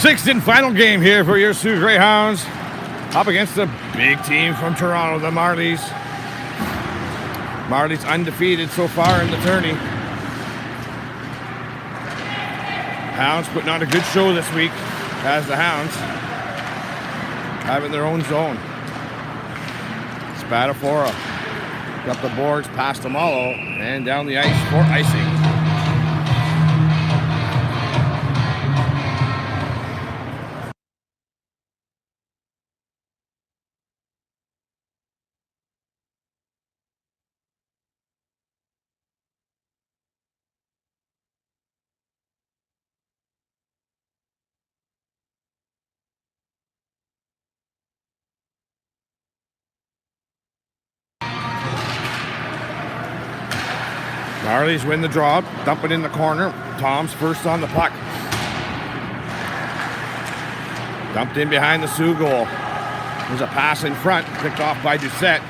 Sixth and final game here for your Sioux Greyhounds. Up against the big team from Toronto, the Marlies. Marlies undefeated so far in the tourney. Hounds putting on a good show this week as the Hounds having their own zone. Spadafora got the boards past Amalo and down the ice for icing. Marlies win the draw, dump it in the corner. Tom's first on the puck. Dumped in behind the Sioux goal. There's a pass in front, picked off by Doucette.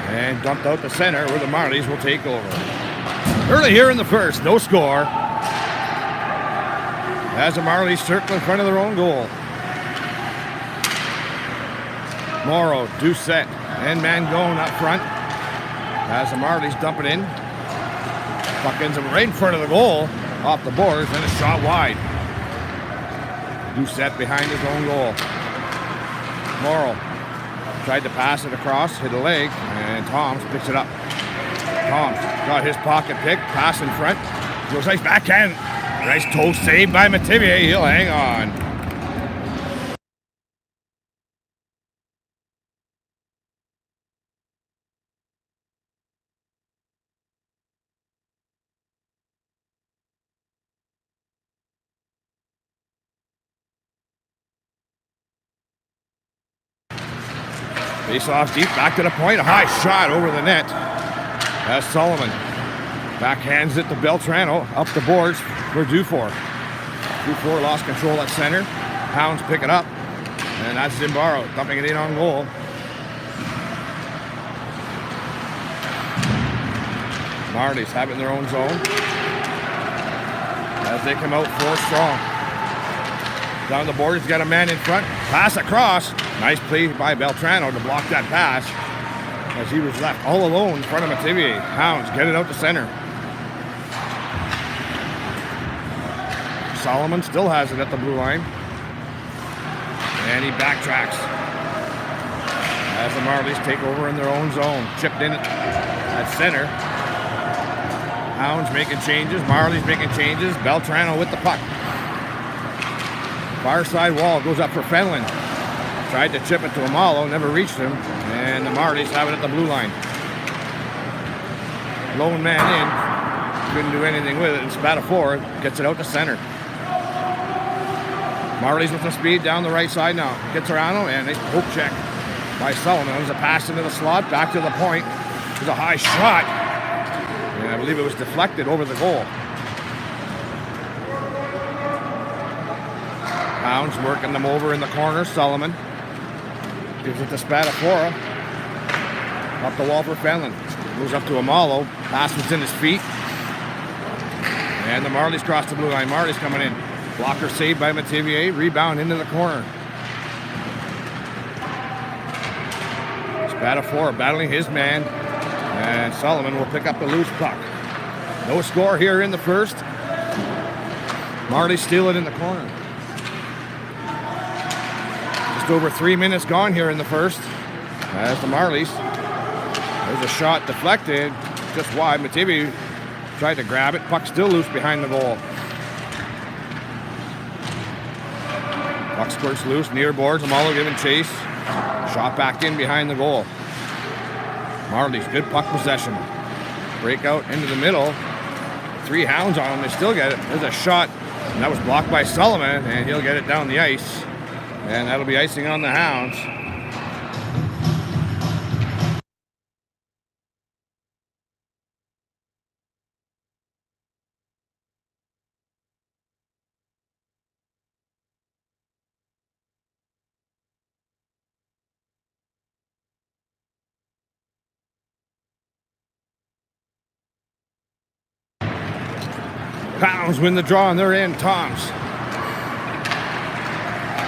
And dumped out the center where the Marlies will take over. Early here in the first, no score. As the Marlies circle in front of their own goal. Morrow, Doucette, and Mangone up front. As the Marlies dump it in. Puck ends up right in front of the goal, off the boards, and a shot wide. Doucette behind his own goal. Morrow tried to pass it across, hit a leg, and Toms picks it up. Toms got his pocket pick, pass in front. Goes nice backhand. Nice toe save by Mativier. He'll hang on. Face off deep, back to the point. A high shot over the net. As Sullivan backhands it to Beltrano. Up the boards for Dufour. Dufour lost control at center. Hounds pick it up. And that's Zimbaro dumping it in on goal. Marlies having their own zone. As they come out 4 strong. Down the board, he's got a man in front. Pass across. Nice play by Beltrano to block that pass as he was left all alone in front of Mativier. Hounds get it out to center. Solomon still has it at the blue line. And he backtracks as the Marlies take over in their own zone. Chipped in at center. Hounds making changes. Marlies making changes. Beltrano with the puck. Far side wall goes up for Fenlon. Tried to chip it to Amalo, never reached him. And the Marlies have it at the blue line. Lone man in. Couldn't do anything with it. And Spadafora gets it out to center. Marlies with the speed down the right side now. Gets Arano and a poke check by Sullivan. There's a pass into the slot, back to the point. There's a high shot. And I believe it was deflected over the goal. Hounds working them over in the corner. Sullivan gives it to Spadafora. Up the wall for Fenlon. Moves up to Amalo. Pass was in his feet. And the Marlies cross the blue line. Marlies coming in. Blocker saved by Mativier. Rebound into the corner. Spadafora battling his man. And Sullivan will pick up the loose puck. No score here in the first. Marlies steal it in the corner. Just over 3 minutes gone here in the first. As the Marlies. There's a shot deflected. Just wide. Mativier tried to grab it. Puck still loose behind the goal. Puck squirts loose. Near boards. Amalo giving chase. Shot back in behind the goal. Marlies, good puck possession. Breakout into the middle. 3 Hounds on him. They still get it. There's a shot. And that was blocked by Sullivan. And he'll get it down the ice. And that'll be icing on the Hounds. Pounds win the draw and they're in. Toms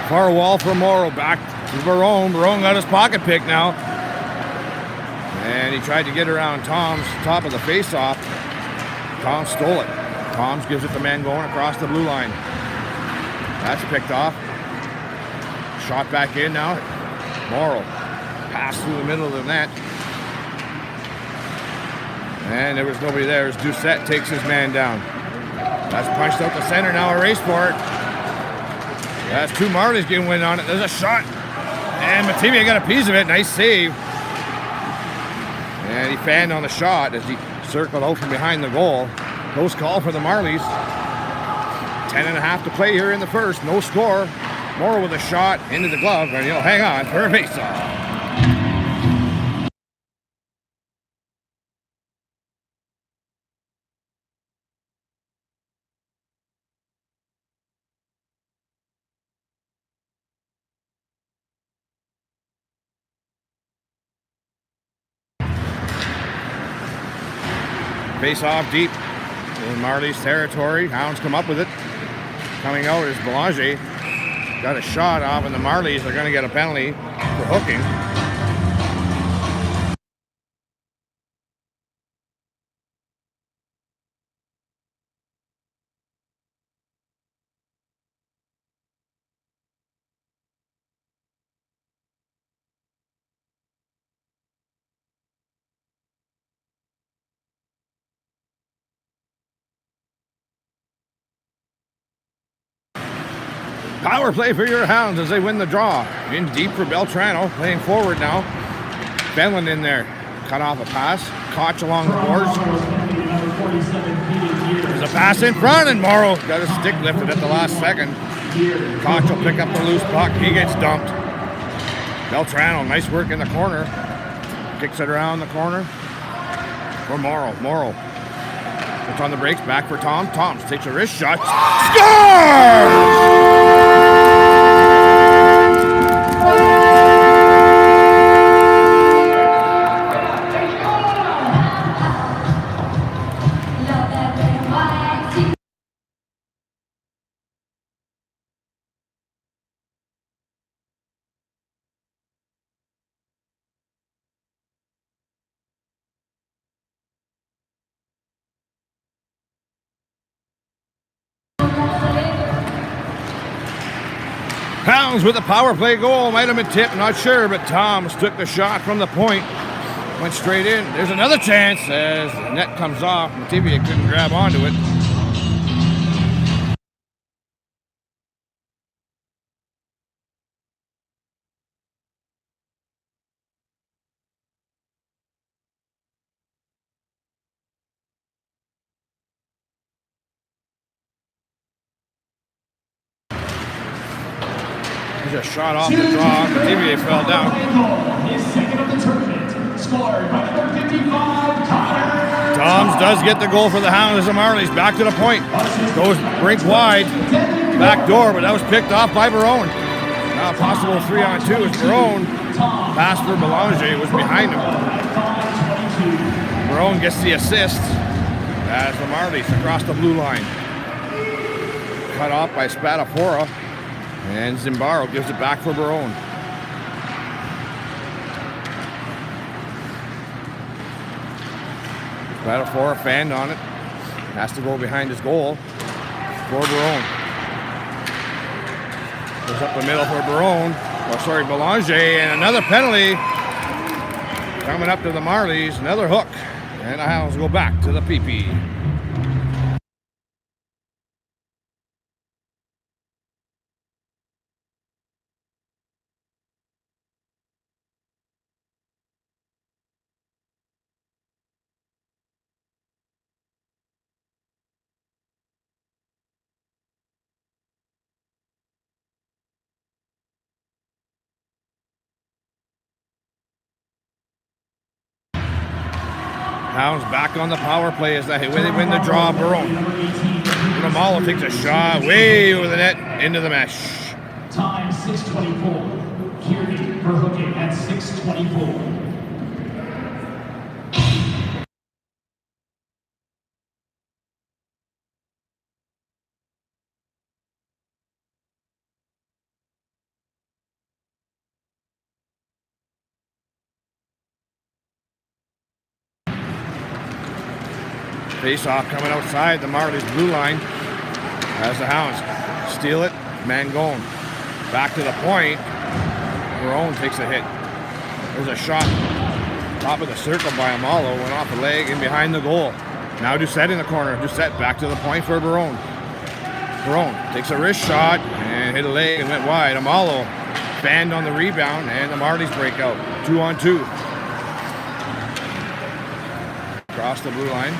Far wall for Morrow. Back to Barone. Barone got his pocket pick now. And he tried to get around Tom's top of the face-off. Tom stole it. Toms gives it the man going across the blue line. That's picked off. Shot back in now. Morrow. Pass through the middle of the net. And there was nobody there as Doucette takes his man down. That's punched out the center, now a race for it. That's two Marlies getting win on it. There's a shot. And Matibia got a piece of it. Nice save. And he fanned on the shot as he circled out from behind the goal. Close call for the Marlies. 10.5 to play here in the first. No score. Morrow with a shot into the glove. And he'll hang on for a face-off. Face off deep in Marlies' territory. Hounds come up with it. Coming out is Belanger. Got a shot off, and the Marlies are going to get a penalty for hooking. Power play for your Hounds as they win the draw. In deep for Beltrano, playing forward now. Benlin in there. Cut off a pass. Koch along the boards. There's a pass in front, and Morrow got his stick lifted at the last second. Koch will pick up the loose puck. He gets dumped. Beltrano, nice work in the corner. Kicks it around the corner for Morrow. Morrow puts on the brakes, back for Tom. Tom takes a wrist shot. Scores! Hounds with a power play goal. Might have been tipped, not sure, but Toms took the shot from the point. Went straight in. There's another chance as the net comes off. Matibia couldn't grab onto it. There's a shot off the draw. Matibia fell down. His second of the tournament, scored by number 55, Connor. Toms does get the goal for the Hounds as the Marlies back to the point. Goes rink wide. Back door, but that was picked off by Barone. Now a possible 3-on-2 as Barone passed for Belanger. It was behind him. Barone gets the assist as the Marlies across the blue line. Cut off by Spadafora. And Zimbaro gives it back for Barone. Spadafora fanned on it. Has to go behind his goal for Barone. Goes up the middle for Barone. Oh, sorry, Belanger. And another penalty coming up to the Marlies. Another hook. And the Hounds go back to the PP. Hounds back on the power play as they win the draw. Barone. Romalo takes a shot way over the net into the mesh. Time 6:24. Kearney for hooking at 6:24. Face-off coming outside the Marlies blue line as the Hounds steal it. Mangone back to the point. Barone takes a hit. There's a shot. Top of the circle by Amalo. Went off the leg and behind the goal. Now Doucette in the corner. Doucette back to the point for Barone. Barone takes a wrist shot and hit a leg and went wide. Amalo banned on the rebound and the Marlies break out. 2-on-2. Across the blue line.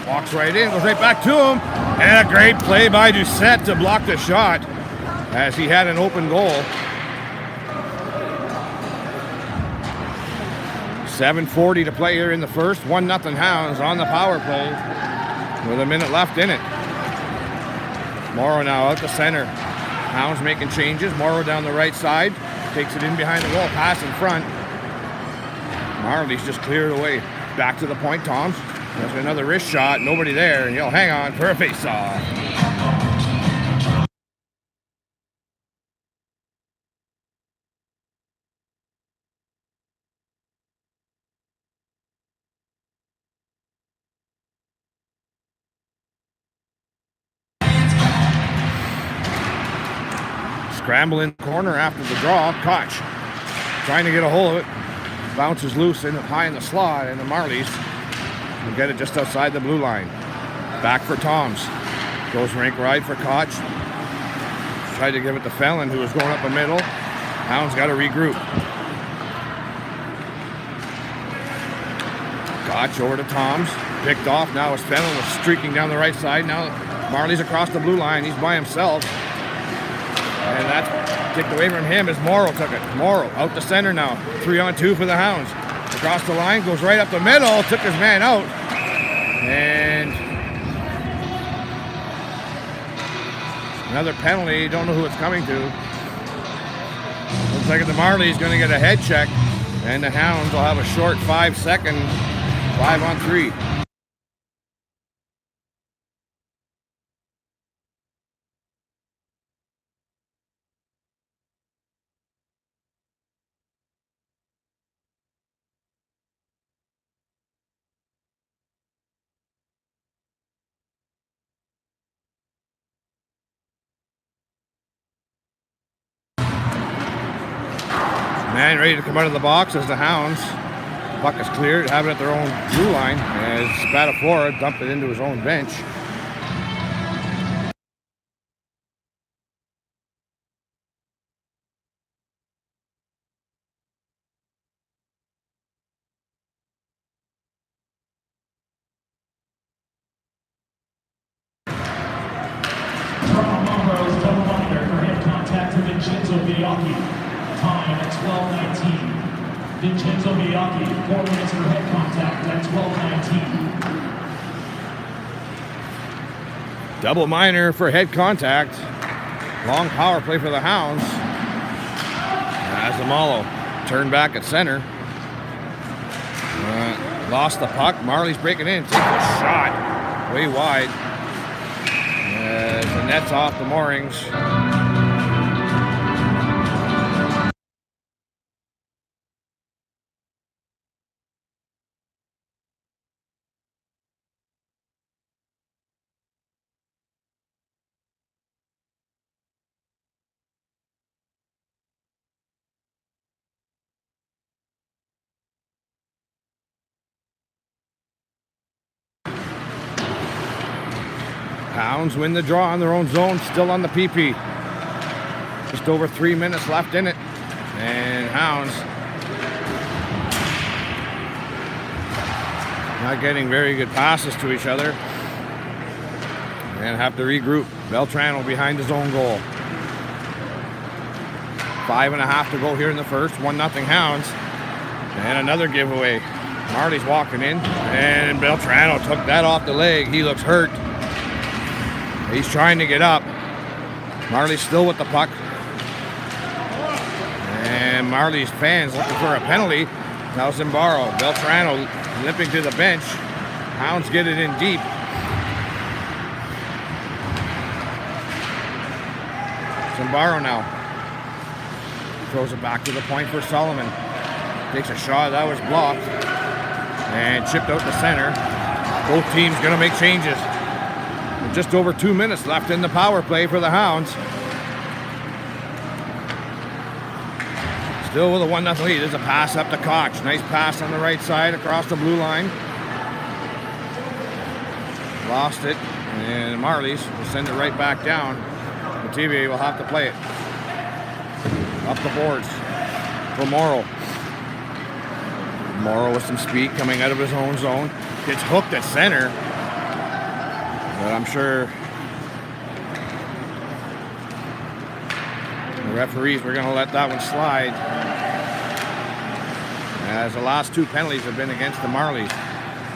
Walks right in. Goes right back to him. And a great play by Doucette to block the shot as he had an open goal. 7:40 to play here in the first. 1-0 Hounds on the power play with a minute left in it. Morrow now out the center. Hounds making changes. Morrow down the right side. Takes it in behind the goal. Pass in front. Marlies just cleared away. Back to the point. Toms. There's another wrist shot. Nobody there. And he'll hang on for a face-off. Scramble in the corner after the draw. Koch trying to get a hold of it. Bounces loose in high in the slot, and the Marlies will get it just outside the blue line. Back for Toms. Goes rink right for Koch. Tried to give it to Fallon, who was going up the middle. Hounds got to regroup. Koch over to Toms. Picked off. Now as Fallon was streaking down the right side. Now Marlies across the blue line. He's by himself. And that's kicked away from him as Morrow took it. Morrow out the center now. 3-on-2 for the Hounds. Across the line, goes right up the middle, took his man out. And another penalty. Don't know who it's coming to. Looks like the Marlies going to get a head check. And the Hounds will have a short 5-second 5-on-3. Man ready to come out of the box as the Hounds. Puck is cleared, have it at their own blue line as Spatafora dumped it into his own bench. From Monroe's double binder for hit contact to Vincenzo Bianchi. Time at 12:19. Vincenzo Bianchi, 4 minutes for head contact at 12:19. Double minor for head contact. Long power play for the Hounds. As Amalo turned back at center. Lost the puck. Marlies breaking in. Takes a shot way wide. As the net's off the moorings. Hounds win the draw on their own zone, still on the PP. Just over 3 minutes left in it. And Hounds not getting very good passes to each other. And have to regroup. Beltrano behind his own goal. 5.5 to go here in the first. 1-0 Hounds. And another giveaway. Marley's walking in. And Beltrano took that off the leg. He looks hurt. He's trying to get up. Marley's still with the puck. And Marley's fans looking for a penalty. Now Zimbaro. Beltrano limping to the bench. Hounds get it in deep. Zimbaro now. Throws it back to the point for Solomon. Takes a shot. That was blocked. And chipped out the center. Both teams going to make changes. Just over 2 minutes left in the power play for the Hounds. Still with a 1-0 lead. There's a pass up to Koch. Nice pass on the right side across the blue line. Lost it. And Marlies will send it right back down. The TVA will have to play it. Up the boards for Morrow. Morrow with some speed coming out of his own zone. Gets hooked at center. But I'm sure the referees were going to let that one slide, as the last 2 penalties have been against the Marlies.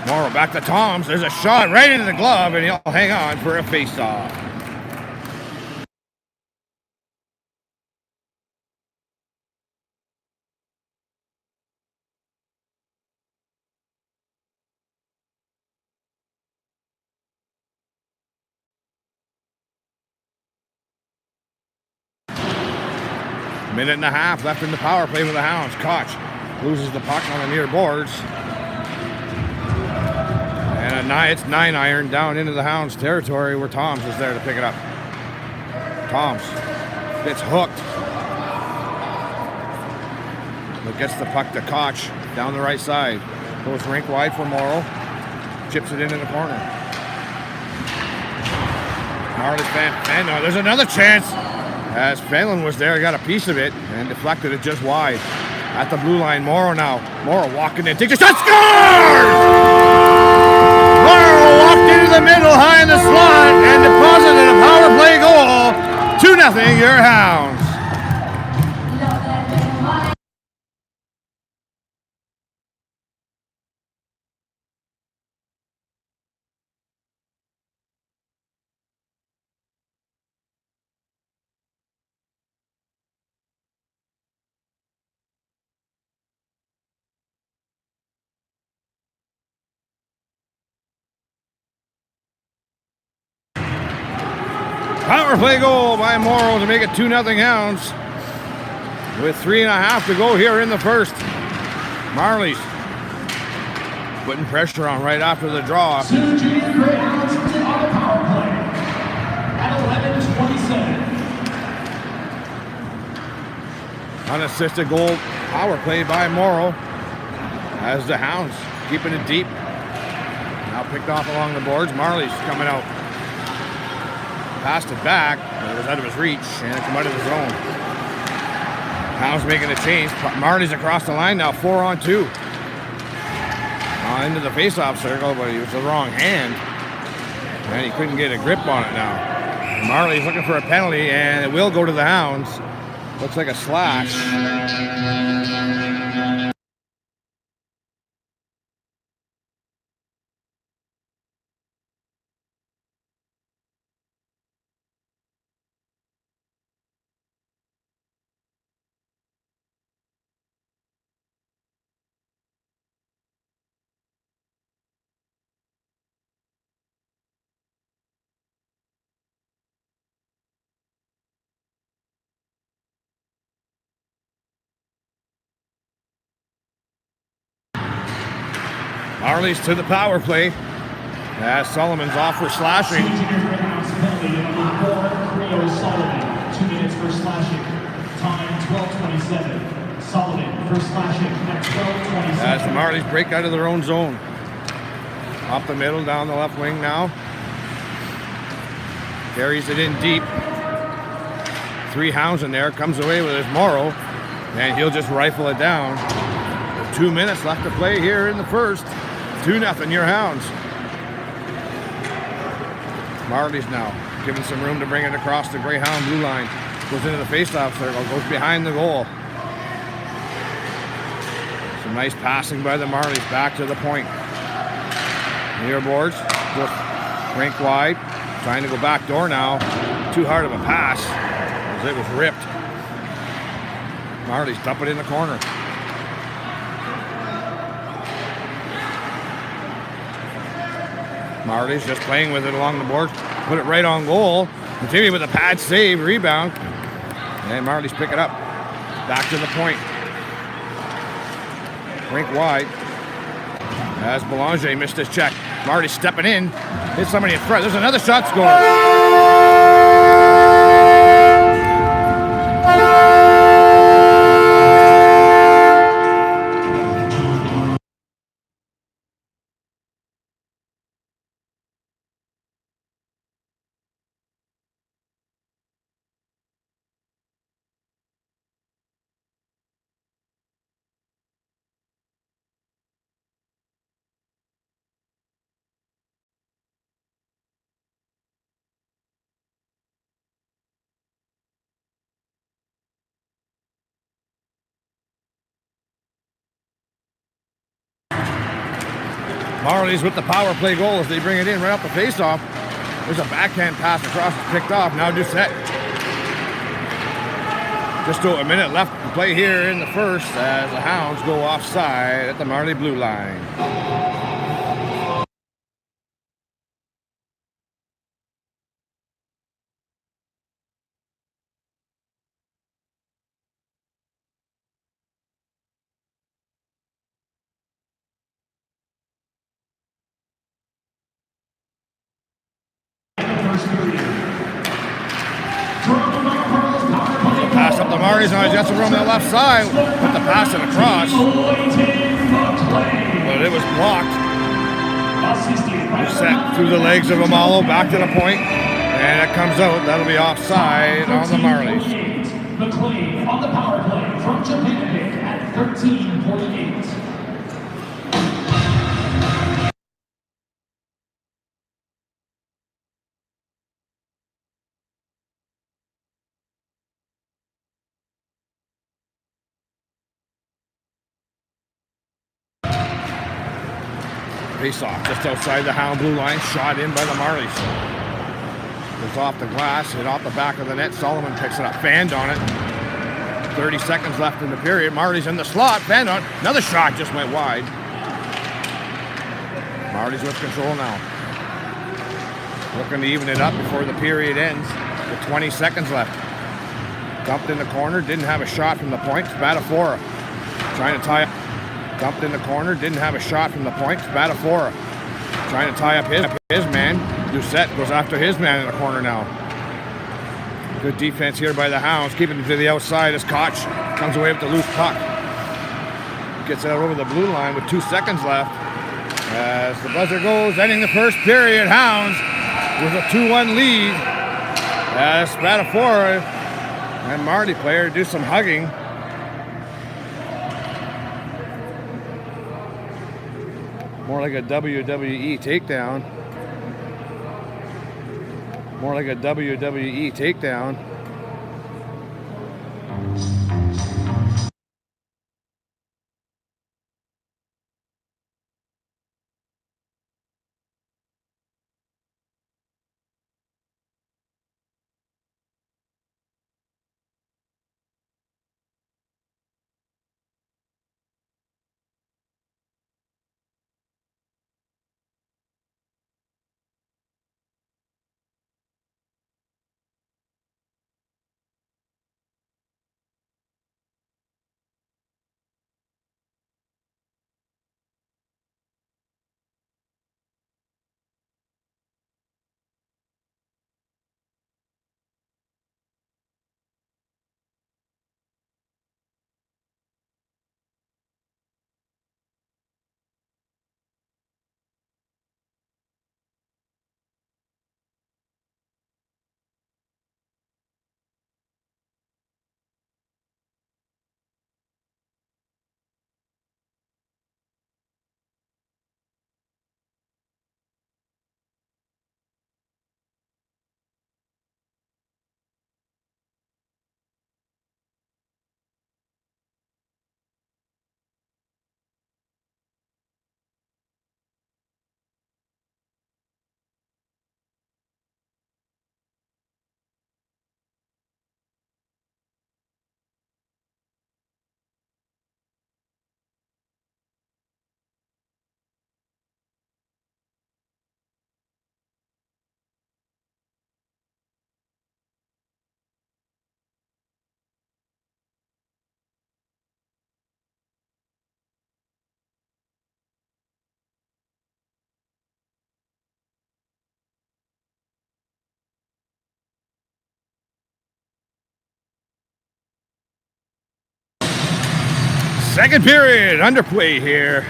Morrow back to Toms. There's a shot right into the glove, and he'll hang on for a face-off. Minute and a half left in the power play for the Hounds. Koch loses the puck on the near boards. And it's 9-iron down into the Hounds territory where Toms is there to pick it up. Toms gets hooked. But gets the puck to Koch down the right side. Goes rink wide for Morrow. Chips it into the corner. Marlies fan. No, there's another chance. As Fenlon was there, got a piece of it and deflected it just wide. At the blue line, Morrow now. Morrow walking in, takes a shot, scores! Morrow walked into the middle, high in the slot, and deposited a power play goal. 2-0, your Hounds. Power play goal by Morrow to make it 2-0 Hounds. With 3.5 to go here in the first. Marlies putting pressure on right after the draw. 2 junior Greyhounds on the power play at 11:27. Unassisted goal power play by Morrow. As the Hounds keeping it deep. Now picked off along the boards. Marlies coming out. Passed it back, but it was out of his reach, and it came out of his zone. Hounds making a change. Marlies across the line now, 4-on-2. Into the face-off circle, but he was the wrong hand, and he couldn't get a grip on it now. Marlies looking for a penalty, and it will go to the Hounds. Looks like a slash. Marlies to the power play. As Solomon's off for slashing. 2 junior Greyhounds penalty number 4, Creo Solomon. 2 minutes for slashing. Time 12:27. Solomon for slashing at 12:27. As the Marlies break out of their own zone. Up the middle, down the left wing now. Carries it in deep. 3 Hounds in there. Comes away with his Morrow. And he'll just rifle it down. 2 minutes left to play here in the first. 2-0, your Hounds. Marlies now giving some room to bring it across the Greyhound blue line. Goes into the face-off circle, goes behind the goal. Some nice passing by the Marlies back to the point. Near boards, just rink wide. Trying to go back door now. Too hard of a pass as it was ripped. Marlies dump it in the corner. Marlies just playing with it along the board. Put it right on goal. Continue with a pad save, rebound. And Marlies pick it up. Back to the point. Rink wide. As Belanger missed his check. Marty stepping in. Hit somebody in front. There's another shot scored. Marlies with the power play goal as they bring it in right off the faceoff. There's a backhand pass across, it's picked off. Now Doucette. Just a minute left to play here in the first as the Hounds go offside at the Marley blue line. Pass up the Marlies, now he's got some room on the left side. Put the pass it across. But it was blocked. Set through the legs of Amalo, back to the point. And it comes out. That'll be offside on the Marlies. McLean on the power play from Japan at 13:48. Face off just outside the Hound blue line, shot in by the Marlies. Goes off the glass, hit off the back of the net. Solomon picks it up, fanned on it. 30 seconds left in the period. Marlies in the slot, fanned on. Another shot just went wide. Marlies with control now. Looking to even it up before the period ends with 20 seconds left. Dumped in the corner, didn't have a shot from the point. Spadafora trying to tie up. Dumped in the corner, didn't have a shot from the point. Spadafora trying to tie up his man. Doucette goes after his man in the corner now. Good defense here by the Hounds, keeping it to the outside as Koch comes away with the loose puck. Gets it out over the blue line with 2 seconds left. As the buzzer goes, ending the first period, Hounds with a 2-1 lead. As Spadafora and Marty player do some hugging. More like a WWE takedown. More like a WWE takedown. Second period underway here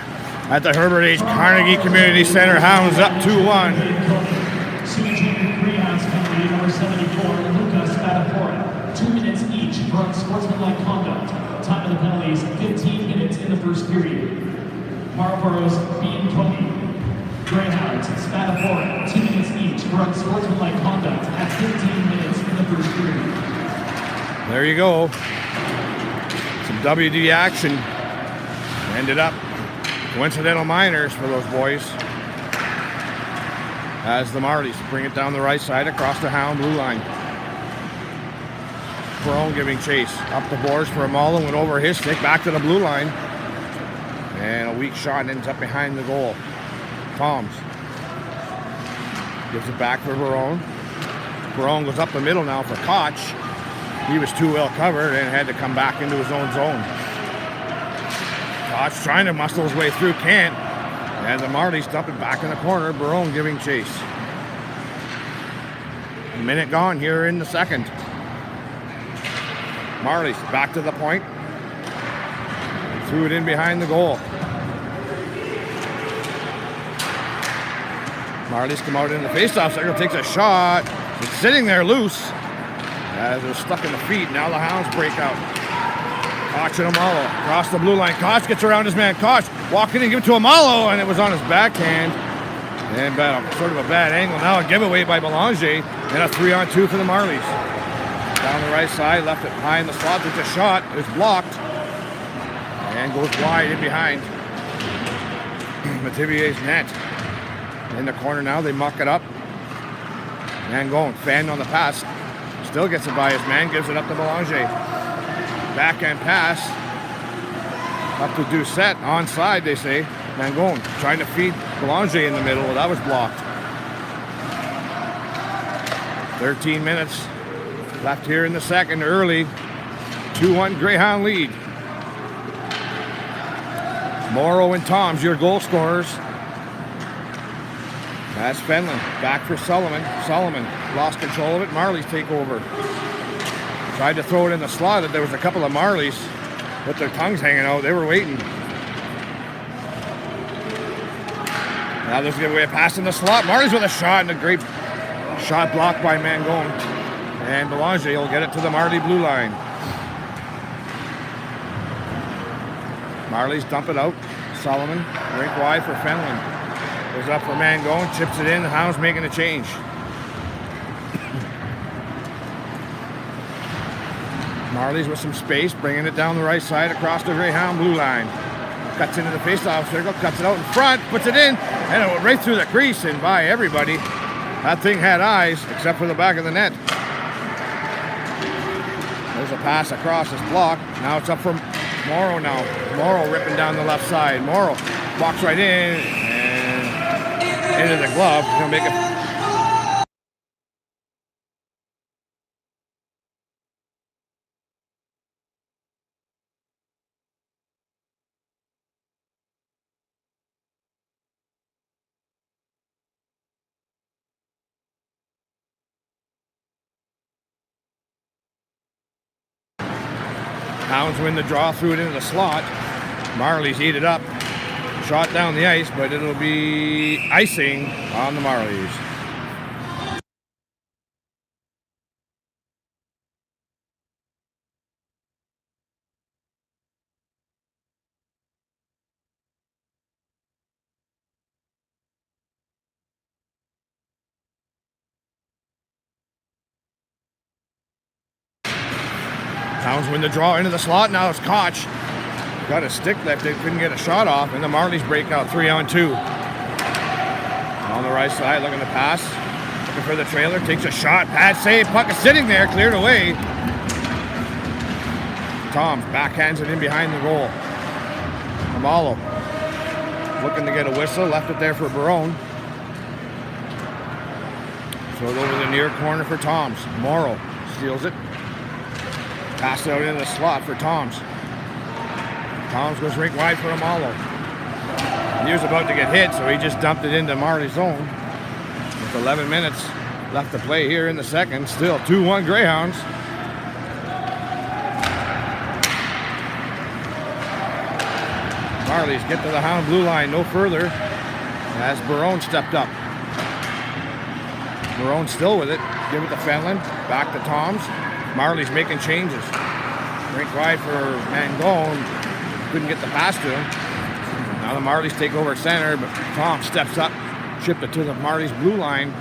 at the Herbert H. Carnegie Community Center. Hounds up 2-1. Greyhounds penalty number 74, Lucas Spadafora. 2 minutes each for unsportsmanlike conduct. Time of the penalties, 15 minutes in the first period. Marlborough's Bean Cody. Greyhounds, Spadafora, 2 minutes each for unsportsmanlike conduct at 15 minutes in the first period. There you go. Some WD action. Ended up coincidental minors for those boys. As the Marlies bring it down the right side across the Hound blue line. Perone giving chase. Up the boards for Amalo, went over his stick, back to the blue line. And a weak shot ends up behind the goal. Toms gives it back for Perone. Perone goes up the middle now for Koch. He was too well covered and had to come back into his own zone. Koch trying to muscle his way through, can't. And the Marlies dump it back in the corner. Perone giving chase. A minute gone here in the second. Marlies back to the point. Threw it in behind the goal. Marlies come out in the faceoff circle, takes a shot. It's sitting there loose as they're stuck in the feet. Now the Hounds break out. Koch and Amalo across the blue line. Koch gets around his man. Koch walking in, give it to Amalo, and it was on his backhand. And sort of a bad angle. Now a giveaway by Belanger, and a 3-on-2 for the Marlies. Down the right side, left it high in the slot. It's a shot. It's blocked. And goes wide in behind Mettivier's net. In the corner now, they muck it up. Man going, Fan on the pass. Still gets it by his man, gives it up to Belanger. Backhand pass. Up to Doucette, onside they say. Mangon trying to feed Belanger in the middle. Well, that was blocked. 13 minutes left here in the second, early. 2-1 Greyhound lead. Morrow and Toms, your goal scorers. That's Fenlon. Back for Solomon. Solomon lost control of it. Marlies take over. Tried to throw it in the slot. There was a couple of Marlies with their tongues hanging out. They were waiting. Now there's going to be a pass in the slot. Marlies with a shot, and a great shot blocked by Mangon. And Belanger will get it to the Marley blue line. Marlies dump it out. Solomon, rink wide for Fenlon. Goes up for Mangon, chips it in. The Hounds making a change. Marlies with some space, bringing it down the right side across the Greyhound blue line. Cuts into the face-off circle, cuts it out in front, puts it in, and it went right through the crease and by everybody. That thing had eyes, except for the back of the net. There's a pass across, it's blocked. Now it's up for Morrow now. Morrow ripping down the left side. Morrow walks right in and into the glove. He'll make it. Hounds win the draw, threw it into the slot. Marlies eat it up. Shot down the ice, but it'll be icing on the Marlies. Hounds win the draw into the slot. Now it's Koch. Got a stick lifted, couldn't get a shot off, and the Marlies break out 3-on-2. On the right side, looking to pass. Looking for the trailer, takes a shot. Pad save, puck is sitting there, cleared away. Toms backhands it in behind the goal. Amalo looking to get a whistle, left it there for Barone. Throw it over the near corner for Toms. Morrow steals it. Pass it out into the slot for Toms. Toms goes rink wide for Amalo. He was about to get hit, so he just dumped it into Marley's zone. With 11 minutes left to play here in the second. Still 2-1 Greyhounds. Marlies get to the Hound blue line, no further, as Barone stepped up. Barone still with it. Give it to Fenlon. Back to Toms. Marlies making changes. Drink wide for Mangone. Couldn't get the pass to him. Now the Marlies take over center, but Tom steps up, chipped it to the Marlies blue line.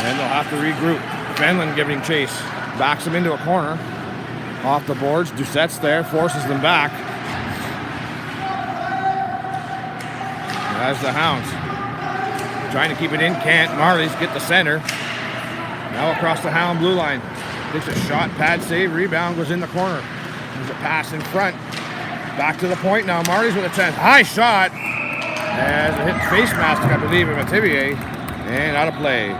And they'll have to regroup. Fenlon giving chase. Backs him into a corner. Off the boards. Doucette's there. Forces them back. As the Hounds trying to keep it in. Can't. Marlies get the center. Now across the Hound blue line. Takes a shot. Pad save. Rebound goes in the corner. There's a pass in front. Back to the point now. Marlies with a chance. High shot. As it hit face mask, I believe, of Mativier. And out of play.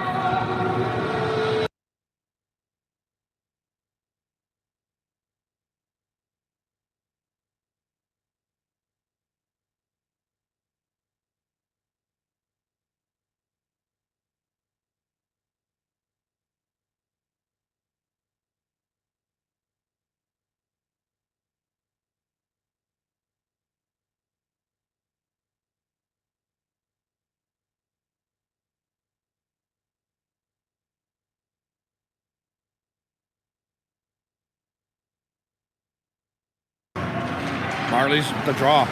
Marlies with the draw.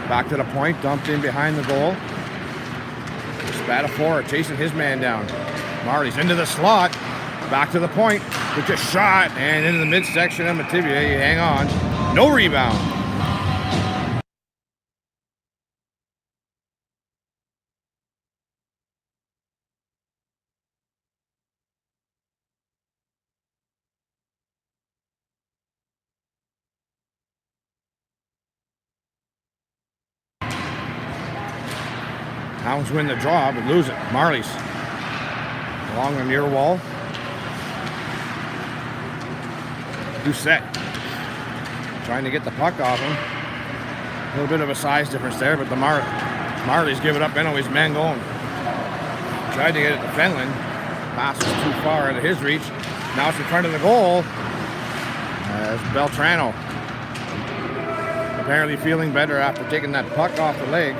Back to the point, dumped in behind the goal. Spatafora chasing his man down. Marlies into the slot. Back to the point. With a shot and into the midsection of Mativier. You hang on. No rebound. Hounds win the draw, but lose it. Marlies along the near wall. Doucette trying to get the puck off him. A little bit of a size difference there, but the Marlies give it up anyways. Mangone tried to get it to Fenlon. Pass was too far out of his reach. Now it's in front of the goal. As Beltrano apparently feeling better after taking that puck off the leg.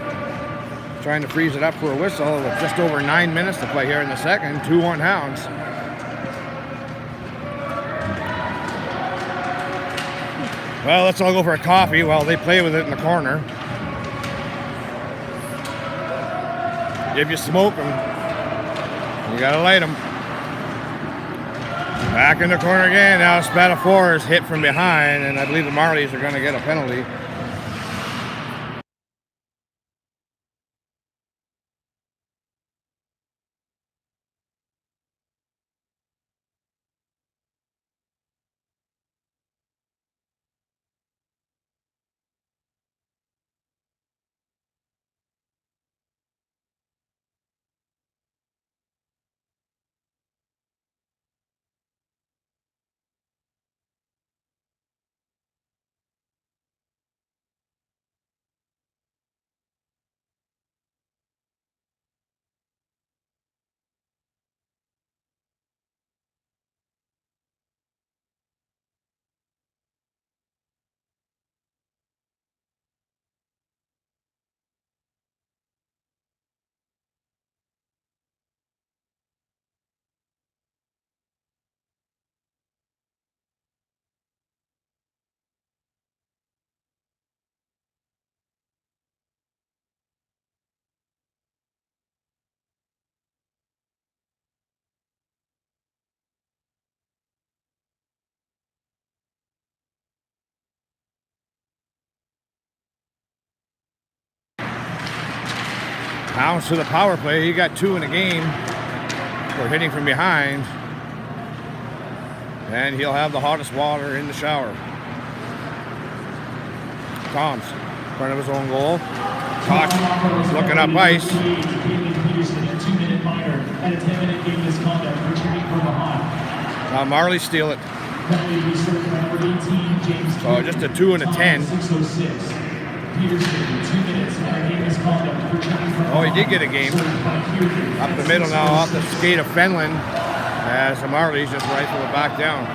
Trying to freeze it up for a whistle with just over 9 minutes to play here in the second. 2-1 Hounds. Well, let's all go for a coffee while they play with it in the corner. If you smoke them, you gotta light them. Back in the corner again. Now Spatafora is hit from behind, and I believe the Marlies are going to get a penalty. Hounds to the power play. He got 2 in the game for hitting from behind. And he'll have the hottest water in the shower. Toms, in front of his own goal. Koch looking up ice. Now Marlies steal it. So just a 2 and a 10. Oh, he did get a game. Up the middle now, off the skate of Fenlon, as the Marlies just rifle it back down.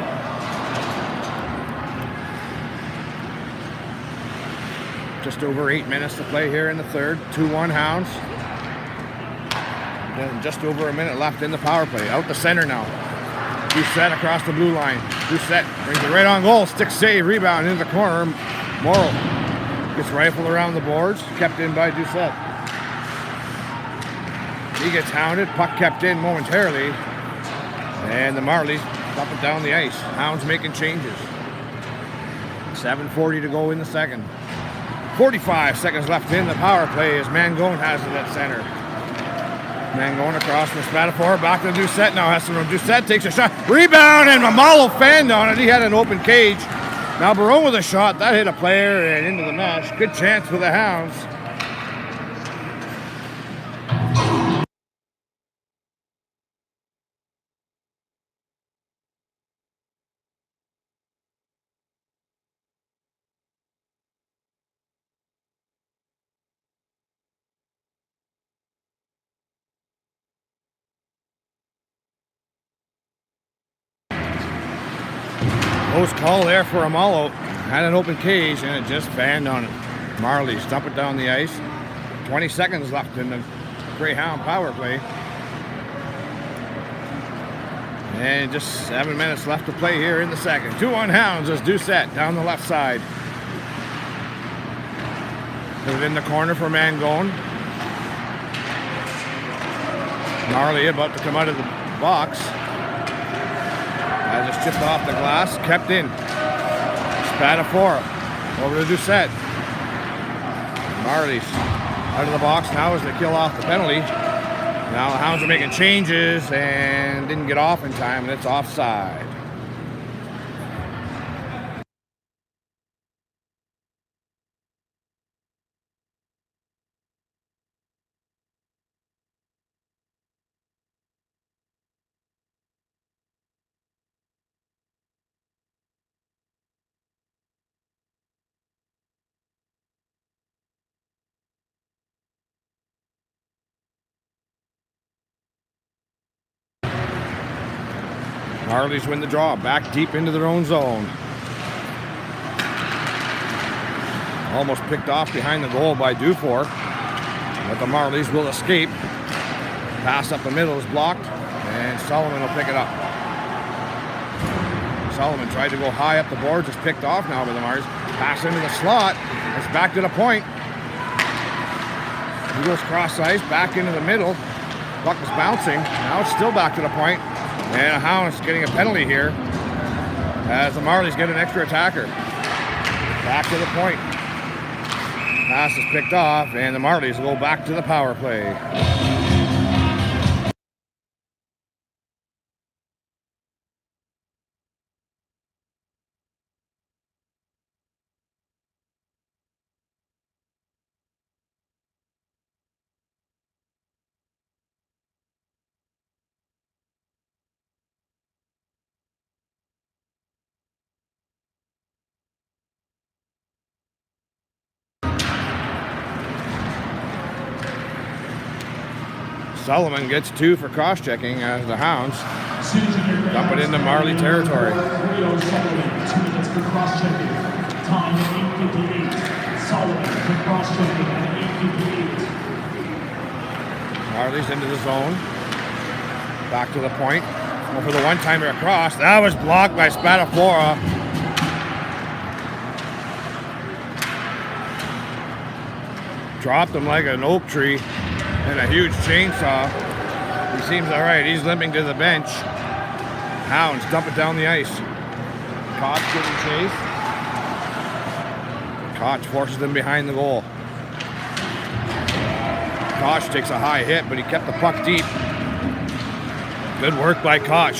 Just over 8 minutes to play here in the third. 2-1 Hounds. And just over a minute left in the power play. Out the center now. Doucette across the blue line. Doucette brings it right on goal. Stick save, rebound into the corner. Morrow gets rifled around the boards. Kept in by Doucette. He gets hounded. Puck kept in momentarily. And the Marlies dump it down the ice. Hounds making changes. 7:40 to go in the second. 45 seconds left in the power play as Mangone has it at center. Mangone across from Spatafor, back to Doucette now. Has to run. Doucette takes a shot. Rebound, and Mamalo fanned on it. He had an open cage. Now Barone with a shot. That hit a player and into the mesh. Good chance for the Hounds. Close call there for Amalo. Had an open cage and it just fanned on it. Marlies dump it down the ice. 20 seconds left in the Greyhound power play. And just 7 minutes left to play here in the second. 2-1 Hounds as Doucette down the left side. Put it in the corner for Mangone. Marley about to come out of the box. Has it chipped off the glass, kept in. Spatafor over to Doucette. Marlies out of the box now as they kill off the penalty. Now the Hounds are making changes and didn't get off in time, and it's offside. Marlies win the draw, back deep into their own zone. Almost picked off behind the goal by Dufour, but the Marlies will escape. Pass up the middle is blocked, and Solomon will pick it up. Solomon tried to go high up the boards, it's picked off now by the Marlies. Pass into the slot, it's back to the point. He goes cross ice, back into the middle. Puck is bouncing, now it's still back to the point. And a Hounds getting a penalty here as the Marlies get an extra attacker. Back to the point. Pass is picked off, and the Marlies will go back to the power play. Solomon gets 2 for cross-checking as the Hounds dump it into Marley territory. 2 minutes for cross-checking. Time at 8:58. Solomon for cross-checking at 8:58. Marlies into the zone. Back to the point. Well, for the one-timer across. That was blocked by Spatafora. Dropped him like an oak tree. And a huge chainsaw. He seems all right. He's limping to the bench. Hounds dump it down the ice. Koch getting chase. Koch forces them behind the goal. Koch takes a high hit, but he kept the puck deep. Good work by Koch.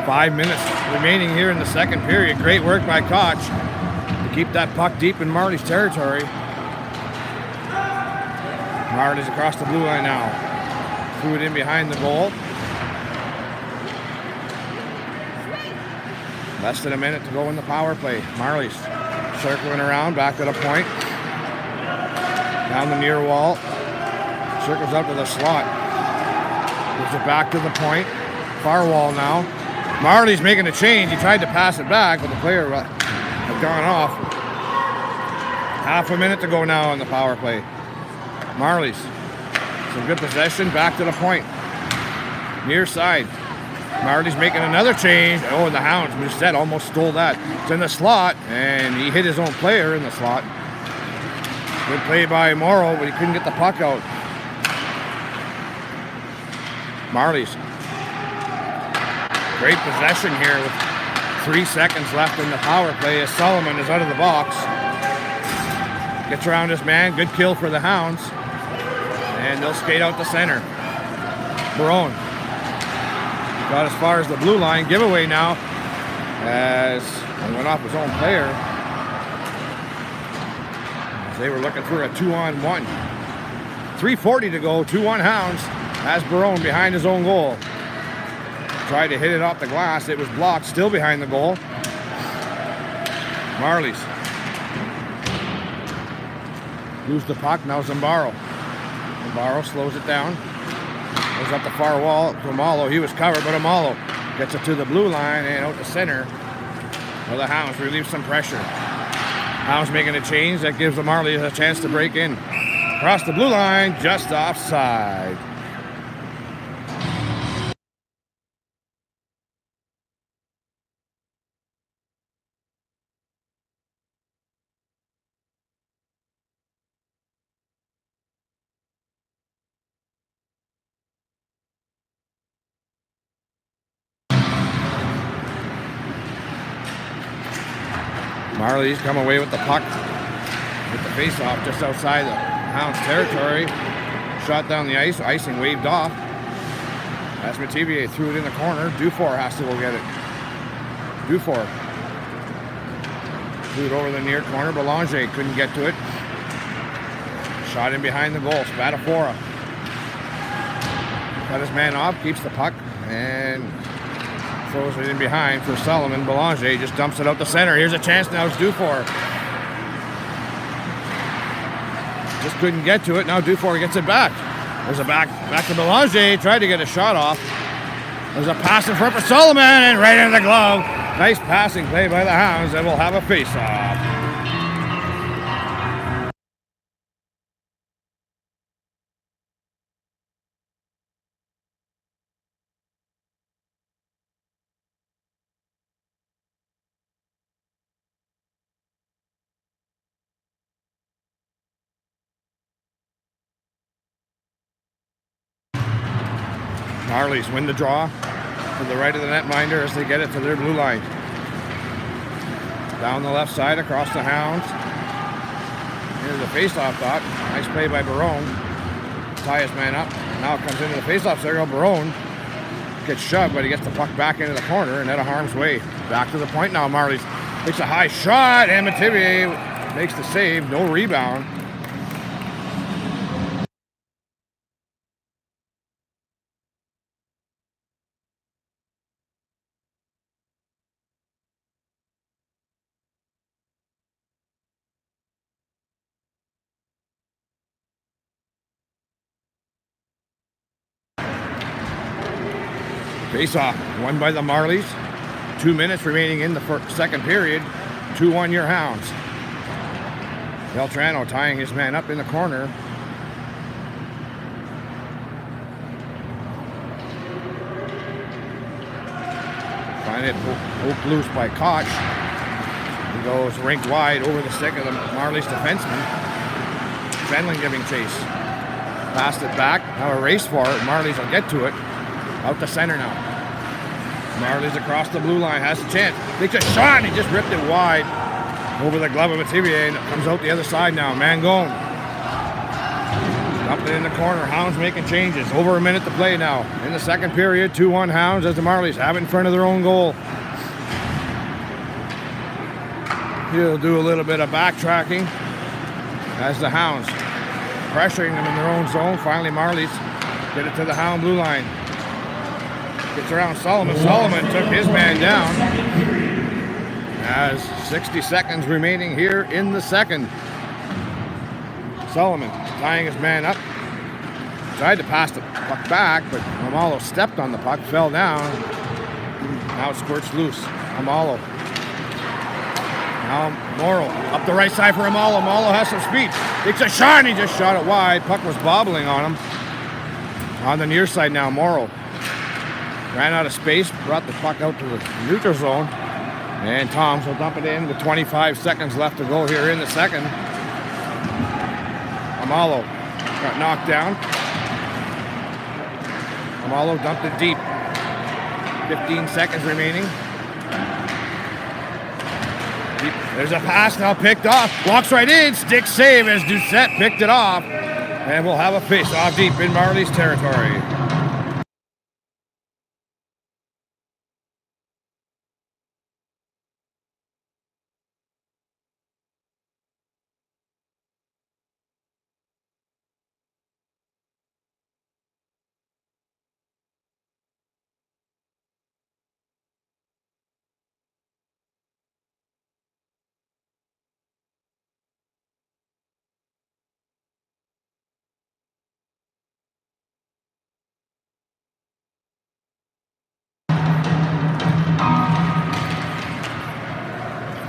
5 minutes remaining here in the second period. Great work by Koch to keep that puck deep in Marley's territory. Marlies across the blue line now. Threw it in behind the goal. Less than a minute to go in the power play. Marlies circling around, back to the point. Down the near wall. Circles up to the slot. Gives it back to the point. Far wall now. Marlies making a change. He tried to pass it back, but the player had gone off. Half a minute to go now on the power play. Marlies. Some good possession. Back to the point. Near side. Marlies making another change. Oh, and the Hounds, Musette almost stole that. It's in the slot, and he hit his own player in the slot. Good play by Morrow, but he couldn't get the puck out. Marlies. Great possession here with 3 seconds left in the power play as Solomon is out of the box. Gets around his man. Good kill for the Hounds. And they'll skate out the center. Barone got as far as the blue line. Giveaway now as he went off his own player. As they were looking for a 2-on-1. 3:40 to go. 2-1 Hounds. Has Barone behind his own goal. Tried to hit it off the glass. It was blocked. Still behind the goal. Marlies. Lose the puck. Now Zambaro. Zambaro slows it down. Goes up the far wall to Amalo. He was covered, but Amalo gets it to the blue line and out the center. Well, the Hounds relieve some pressure. Hounds making a change. That gives the Marlies a chance to break in. Across the blue line, just offside. Marlies come away with the puck with the face-off just outside the Hounds territory. Shot down the ice. Icing waved off. As Metivier threw it in the corner. Dufour has to go get it. Dufour threw it over the near corner. Belanger couldn't get to it. Shot in behind the goal. Spadafora cut his man off. Keeps the puck and throws it in behind for Solomon. Belanger just dumps it out the center. Here's a chance now. It's Dufour. Just couldn't get to it. Now Dufour gets it back. There's a back to Belanger. Tried to get a shot off. There's a pass in front for Solomon and right into the glove. Nice passing play by the Hounds, and we'll have a face-off. Marlies win the draw to the right of the netminder as they get it to their blue line. Down the left side across the Hounds. Here's the face-off dot. Nice play by Barone. Tie his man up. Now it comes into the face-off circle. Barone gets shoved, but he gets the puck back into the corner and out of harm's way. Back to the point now. Marlies takes a high shot, and Metivier makes the save. No rebound. Face-off won by the Marlies. 2 minutes remaining in the second period. 2-1 your Hounds. Beltrano tying his man up in the corner. Find it poked loose by Koch. He goes rink wide over the stick of the Marlies defenseman. Fenlon giving chase. Passed it back. Now a race for it. Marlies will get to it. Out the center now. Marlies across the blue line. Has a chance. Takes a shot. And he just ripped it wide over the glove of Metivier. And it comes out the other side now. Mangone. Up it in the corner. Hounds making changes. Over a minute to play now. In the second period, 2-1 Hounds as the Marlies have it in front of their own goal. He'll do a little bit of backtracking as the Hounds pressuring them in their own zone. Finally, Marlies get it to the Hound blue line. Gets around Solomon. Solomon took his man down. As 60 seconds remaining here in the second. Solomon tying his man up. Tried to pass the puck back, but Amalo stepped on the puck, fell down. Now it squirts loose. Amalo. Now Morrow up the right side for Amalo. Amalo has some speed. Takes a shot and he just shot it wide. Puck was bobbling on him. On the near side now, Morrow ran out of space, brought the puck out to the neutral zone. And Toms will dump it in with 25 seconds left to go here in the second. Amalo got knocked down. Amalo dumped it deep. 15 seconds remaining. There's a pass now picked off. Walks right in. Stick save as Doucette picked it off. And we'll have a face-off deep in Marlies territory.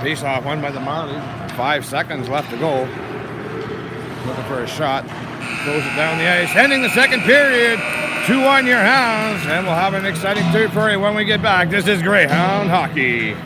Face-off won by the Marlies. 5 seconds left to go. Looking for a shot. Throws it down the ice. Ending the second period. 2-1 your Hounds. And we'll have an exciting third period when we get back. This is Greyhound Hockey.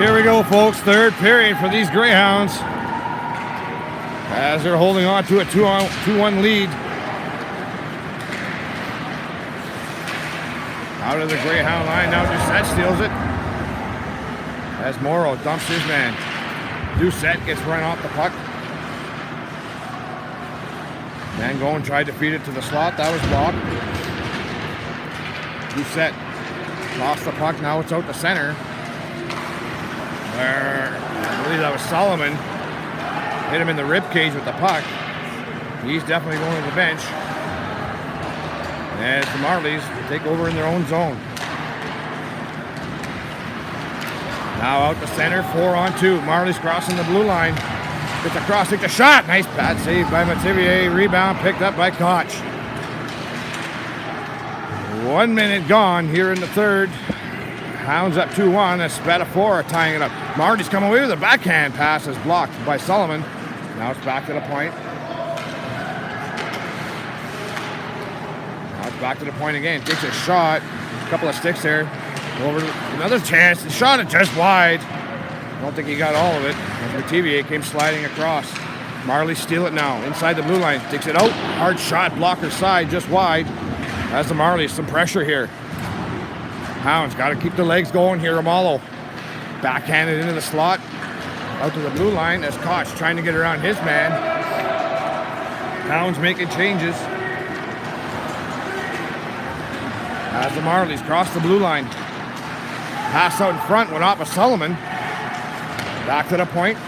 Here we go, folks. Third period for these Greyhounds as they're holding on to a 2-1 lead. Out of the Greyhound line now, Doucette steals it as Morrow dumps his man. Doucette gets run off the puck. Mangone tried to feed it to the slot. That was blocked. Doucette lost the puck. Now it's out to center. Where I believe that was Solomon. Hit him in the rib cage with the puck. He's definitely going to the bench. And the Marlies take over in their own zone. Now out to center, 4-on-2. Marlies crossing the blue line. Gets across, takes a shot. Nice bad save by Mativier. Rebound picked up by Koch. 1 minute gone here in the third. Hounds up 2-1. That's Spatafora tying it up. Marty's come away with a backhand pass is blocked by Solomon. Now it's back to the point. Now it's back to the point again. Takes a shot. A couple of sticks there. Over another chance. The shot is just wide. I don't think he got all of it. As Mativier came sliding across. Marley steal it now. Inside the blue line. Takes it out. Hard shot. Blocker side. Just wide. As the Marlies. Some pressure here. Hounds got to keep the legs going here. Amalo backhanded into the slot. Out to the blue line as Koch trying to get around his man. Hounds making changes. As the Marlies cross the blue line. Pass out in front, went off of Solomon. Back to the point.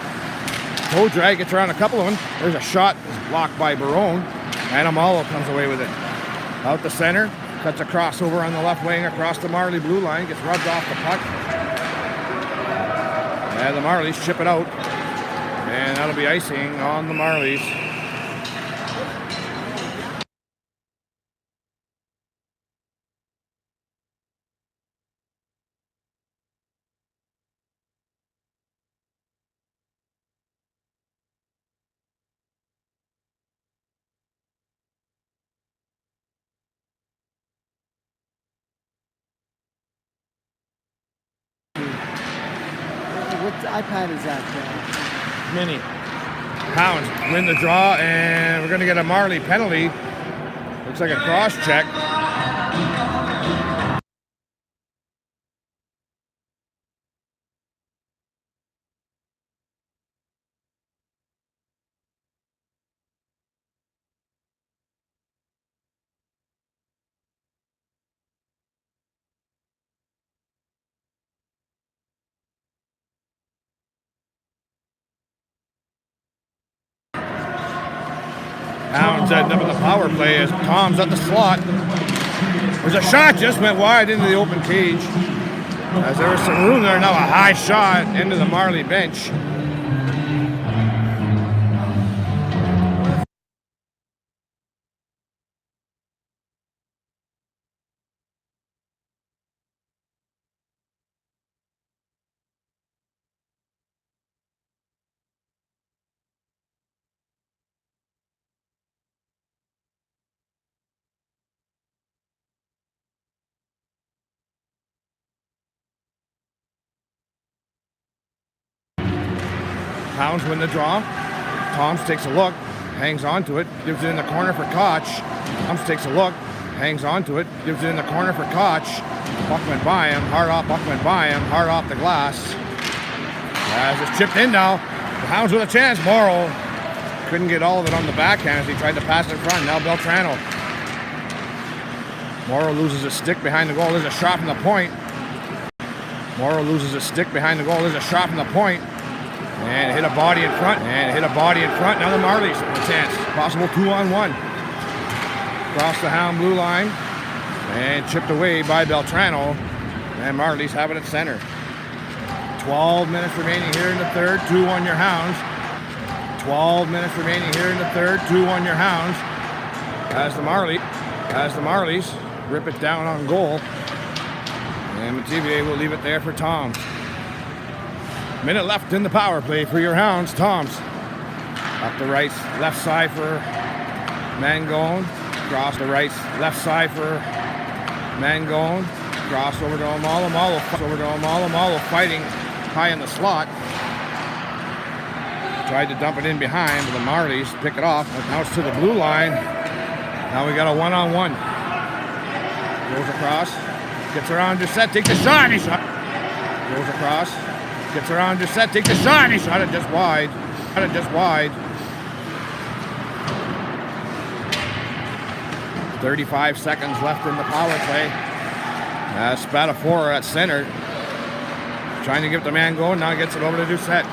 Toe drag gets around a couple of them. There's a shot. It's blocked by Barone. And Amalo comes away with it. Out the center. Cuts a crossover on the left wing across the Marley blue line. Gets rubbed off the puck. And the Marlies chip it out. And that'll be icing on the Marlies. What iPad is that? Mini. Hounds win the draw, and we're going to get a Marley penalty. Looks like a cross check. Hounds ending up in the power play as Tom's at the slot. There's a shot, just went wide into the open cage. As there was some room there, now a high shot into the Marley bench. Hounds win the draw. Toms takes a look, hangs on to it, gives it in the corner for Koch. Toms takes a look, hangs on to it, gives it in the corner for Koch. Puck went by him, hard off, puck went by him, hard off the glass. As it's chipped in now, the Hounds with a chance. Morrow couldn't get all of it on the backhand as he tried to pass it in front. Now Beltrano. Morrow loses a stick behind the goal. There's a shot from the point. Morrow loses a stick behind the goal. There's a shot from the point. And hit a body in front. And hit a body in front. Now the Marlies with a chance. Possible 2-on-1. Across the Hound blue line. And chipped away by Beltrano. And Marlies have it at center. 12 minutes remaining here in the third. 2-1 your Hounds. 12 minutes remaining here in the third. 2-1 your Hounds. As the Marlies rip it down on goal. And Mativier will leave it there for Toms. Minute left in the power play for your Hounds. Toms up the right, left side for Mangone. Cross the right, left side for Mangone. Cross over to Amalo. Amalo fighting high in the slot. Tried to dump it in behind, but the Marlies pick it off. Now it's to the blue line. Now we got a one-on-one. Goes across. Gets around to set. Take the shot. He shot. Goes across. Gets around to set. Take the shot. He shot it just wide. Shot it just wide. 35 seconds left in the power play. Spatafora at center. Trying to get the man going. Now gets it over to Doucette.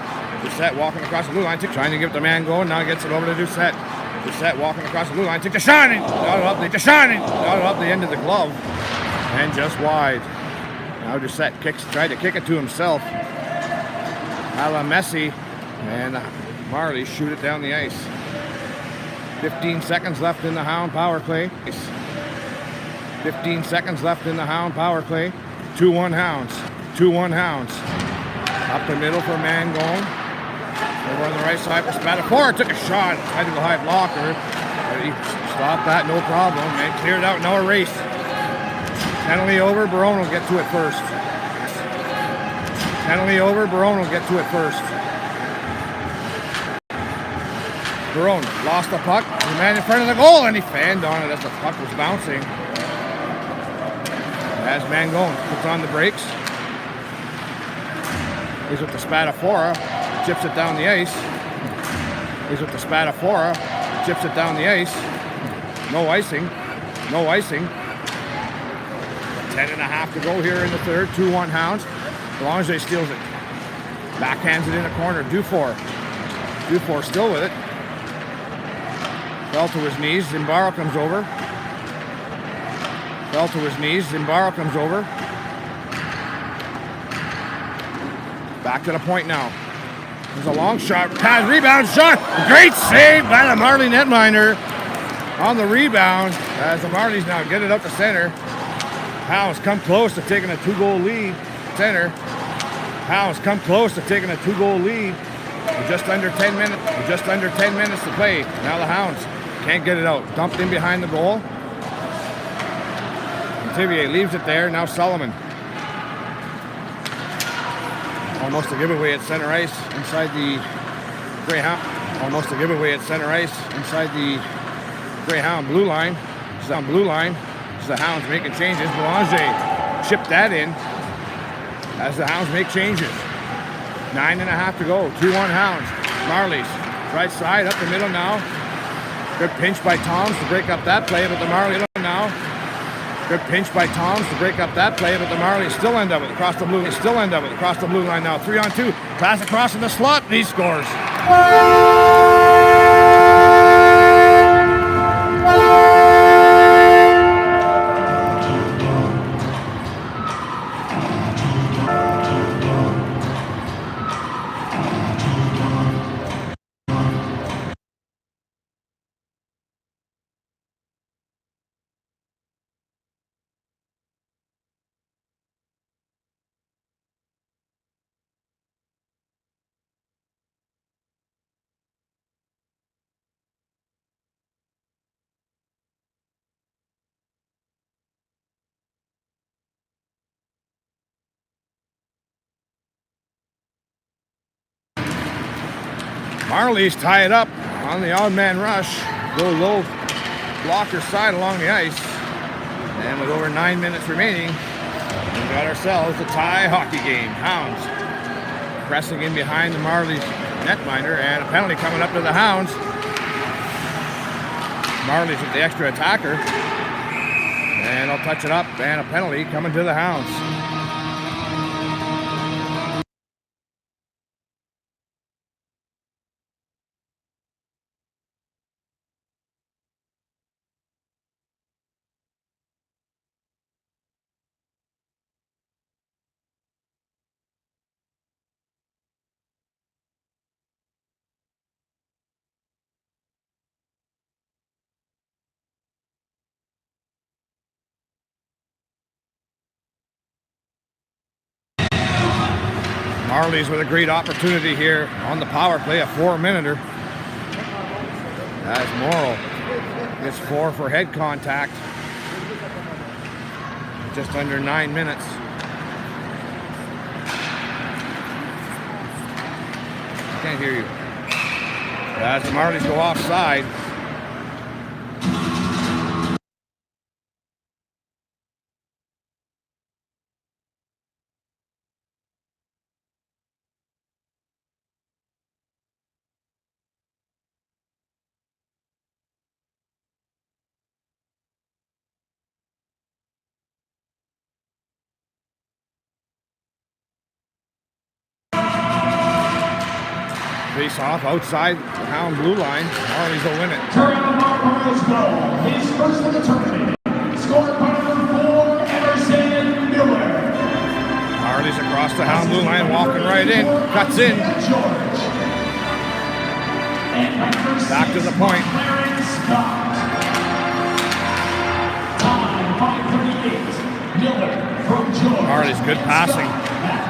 Doucette walking across the blue line. Trying to get the man going. Now gets it over to Doucette. Doucette walking across the blue line. Take the shot. Got it up. Take the shot. Got it up the end of the glove. And just wide. Now Doucette tried to kick it to himself. A la Messi. And Marlies shoot it down the ice. 15 seconds left in the Hound power play. 15 seconds left in the Hound power play. 2-1 Hounds. 2-1 Hounds. Up the middle for Mangon. Over on the right side for Spatafora. Took a shot. Tried to go high blocker. But he stopped that, no problem. And cleared out. Now a race. Penalty over. Barone will get to it first. Penalty over. Barone will get to it first. Barone lost the puck. The man in front of the goal, and he fanned on it as the puck was bouncing. As Mangon puts on the brakes. He's with the Spatafora. Chips it down the ice. He's with the Spatafora. Chips it down the ice. No icing. No icing. 10.5 to go here in the third. 2-1 Hounds. Belanger steals it. Backhands it in the corner. Dufour. Dufour still with it. Fell to his knees. Zimbaro comes over. Fell to his knees. Zimbaro comes over. Back to the point now. There's a long shot. Pass, rebound, shot. Great save by the Marley netminder on the rebound. As the Marlies now get it up to center. Hounds come close to taking a 2-goal lead. Center. Hounds come close to taking a 2-goal lead. With just under 10 minutes. With just under 10 minutes to play. Now the Hounds can't get it out. Dumped in behind the goal. Tivier leaves it there. Now Sullivan. Almost a giveaway at center ice inside the Greyhound. Almost a giveaway at center ice inside the Greyhound blue line. It's on blue line. It's the Hounds making changes. Belanger chipped that in as the Hounds make changes. 9.5 to go. 2-1 Hounds. Marlies. Right side, up the middle now. Good pinch by Toms to break up that play, but the Marlies now. Good pinch by Toms to break up that play, but the Marlies still end up with across the blue. Still end up with across the blue line now. 3-on-2. Pass across in the slot, and he scores. Marlies tie it up on the odd man rush. Go low blocker side along the ice. And with over 9 minutes remaining, we've got ourselves a tie hockey game. Hounds pressing in behind the Marlies netminder, and a penalty coming up to the Hounds. Marlies with the extra attacker. And I'll touch it up, and a penalty coming to the Hounds. Marlies with a great opportunity here on the power play, a 4-minute. As Morrill gets 4 for head contact. Just under 9 minutes. Can't hear you. As the Marlies go offside. Face off outside the Hound blue line. Marlies will win it. Turnover Marlies goal. His first of the tournament. Scored by number 4, Emerson Miller. Marlies across the Hound blue line, walking right in. Cuts in. Back to the point. Marlies, good passing.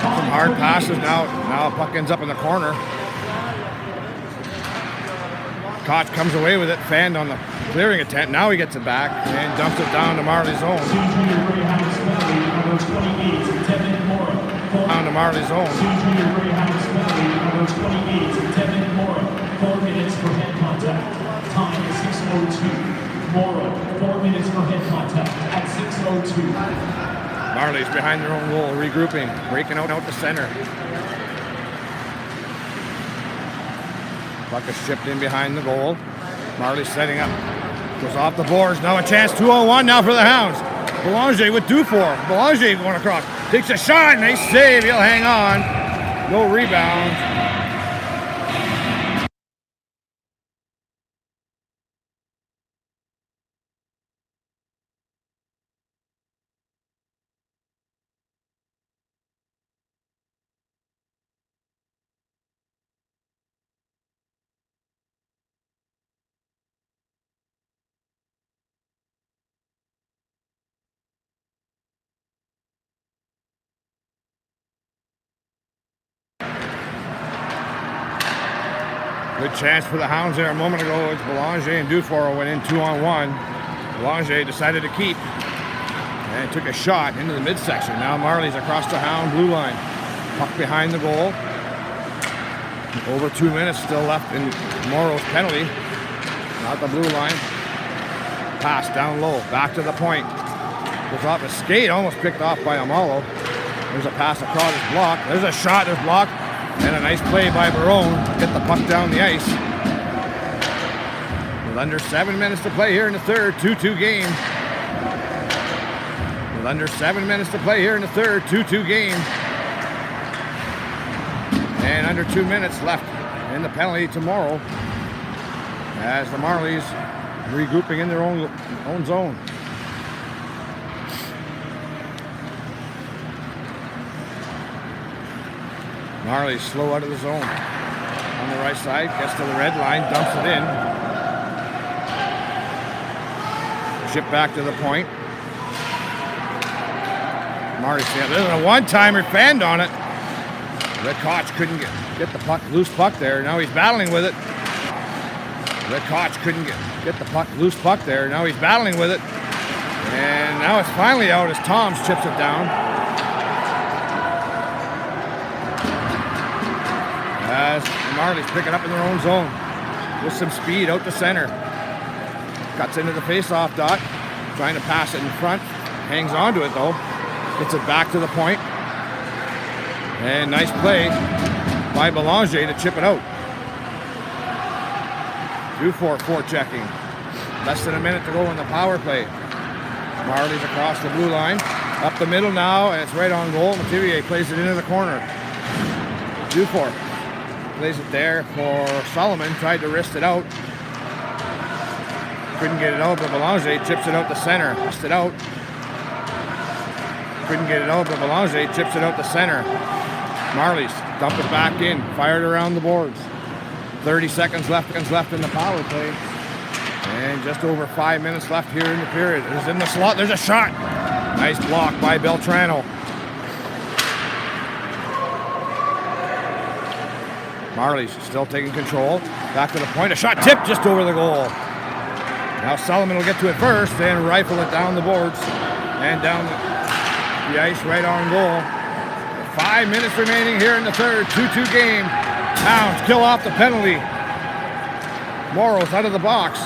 Some hard passes now. Now puck ends up in the corner. Koch comes away with it, fanned on the clearing attempt. Now he gets it back and dumps it down to Marlie's zone. Down to Marlie's zone. 4 minutes for head contact. Time is 6:02. Morrow, 4 minutes for head contact at 6:02. Marlies behind their own goal, regrouping, breaking out the center. Puck is chipped in behind the goal. Marlies setting up. Goes off the boards. Now a chance. 2-on-1 now for the Hounds. Belanger with Dufour. Belanger going across. Takes a shot. Nice save. He'll hang on. No rebound. Good chance for the Hounds there a moment ago. It's Belanger and Dufour went in 2-on-1. Belanger decided to keep and took a shot into the midsection. Now Marlies across the Hound blue line. Puck behind the goal. Over 2 minutes still left in Morrow's penalty. Not the blue line. Pass down low. Back to the point. Goes off a skate. Almost picked off by Amalo. There's a pass across his block. There's a shot. There's blocked. And a nice play by Barone. Get the puck down the ice. With under 7 minutes to play here in the third. 2-2 game. With under 7 minutes to play here in the third. 2-2 game. And under 2 minutes left in the penalty tomorrow. As the Marlies regrouping in their own zone. Marlies slow out of the zone. On the right side, gets to the red line, dumps it in. Chip back to the point. Marlies, there's a one-timer, fanned on it. Red Koch couldn't get the puck, loose puck there. Now he's battling with it. Red Koch couldn't get the puck, loose puck there. Now he's battling with it. And now it's finally out as Toms chips it down. As the Marlies pick it up in their own zone with some speed out the center. Cuts into the face-off dot, trying to pass it in front. Hangs onto it though. Gets it back to the point. And nice play by Belanger to chip it out. Dufour forechecking. Less than a minute to go in the power play. Marlies across the blue line. Up the middle now, and it's right on goal. Mativier plays it into the corner. Dufour plays it there for Solomon. Tried to wrist it out. Couldn't get it out, but Belanger chips it out the center. Wrist it out. Couldn't get it out, but Belanger chips it out the center. Marlies dump it back in. Fired around the boards. 30 seconds left in the power play. And just over 5 minutes left here in the period. It's in the slot. There's a shot. Nice block by Beltrano. Marlies still taking control. Back to the point. A shot tipped just over the goal. Now Solomon will get to it first and rifle it down the boards and down the ice right on goal. 5 minutes remaining here in the third. 2-2 game. Hounds kill off the penalty. Morrow's out of the box.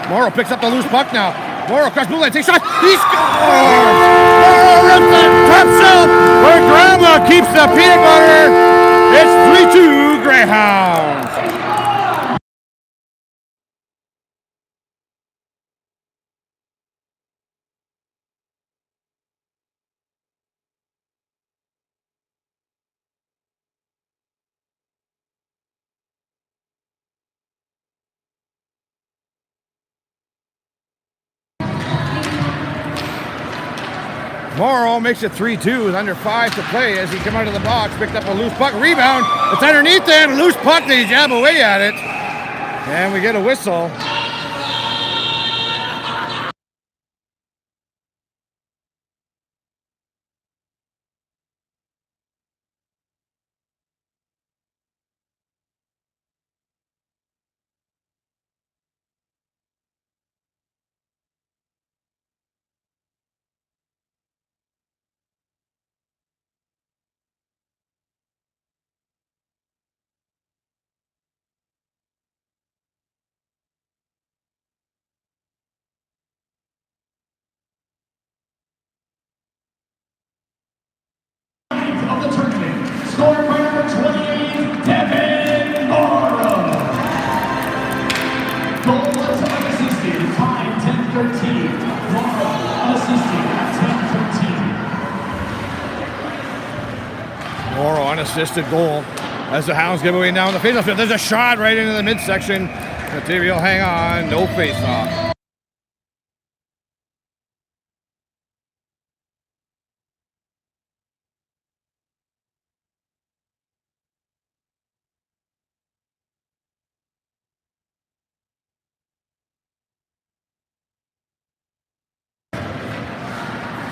Morrow picks up the loose puck now. Morrow across blue line, takes shot. He scores! Morrow rips it, top shelf, where Grandma keeps the peanut butter. It's 3-2 Greyhounds. Morrow makes it 3-2 with under 5 to play as he come out of the box, picked up a loose puck, rebound, it's underneath them, loose puck, they jab away at it, and we get a whistle. Of the tournament, scored by number 28, Devin Morrow. Goal unassisted, tied 10-13. Morrow unassisted at 10-13. Morrow unassisted goal as the Hounds give away now in the faceoff field. There's a shot right into the midsection. Nativi will hang on, no faceoff.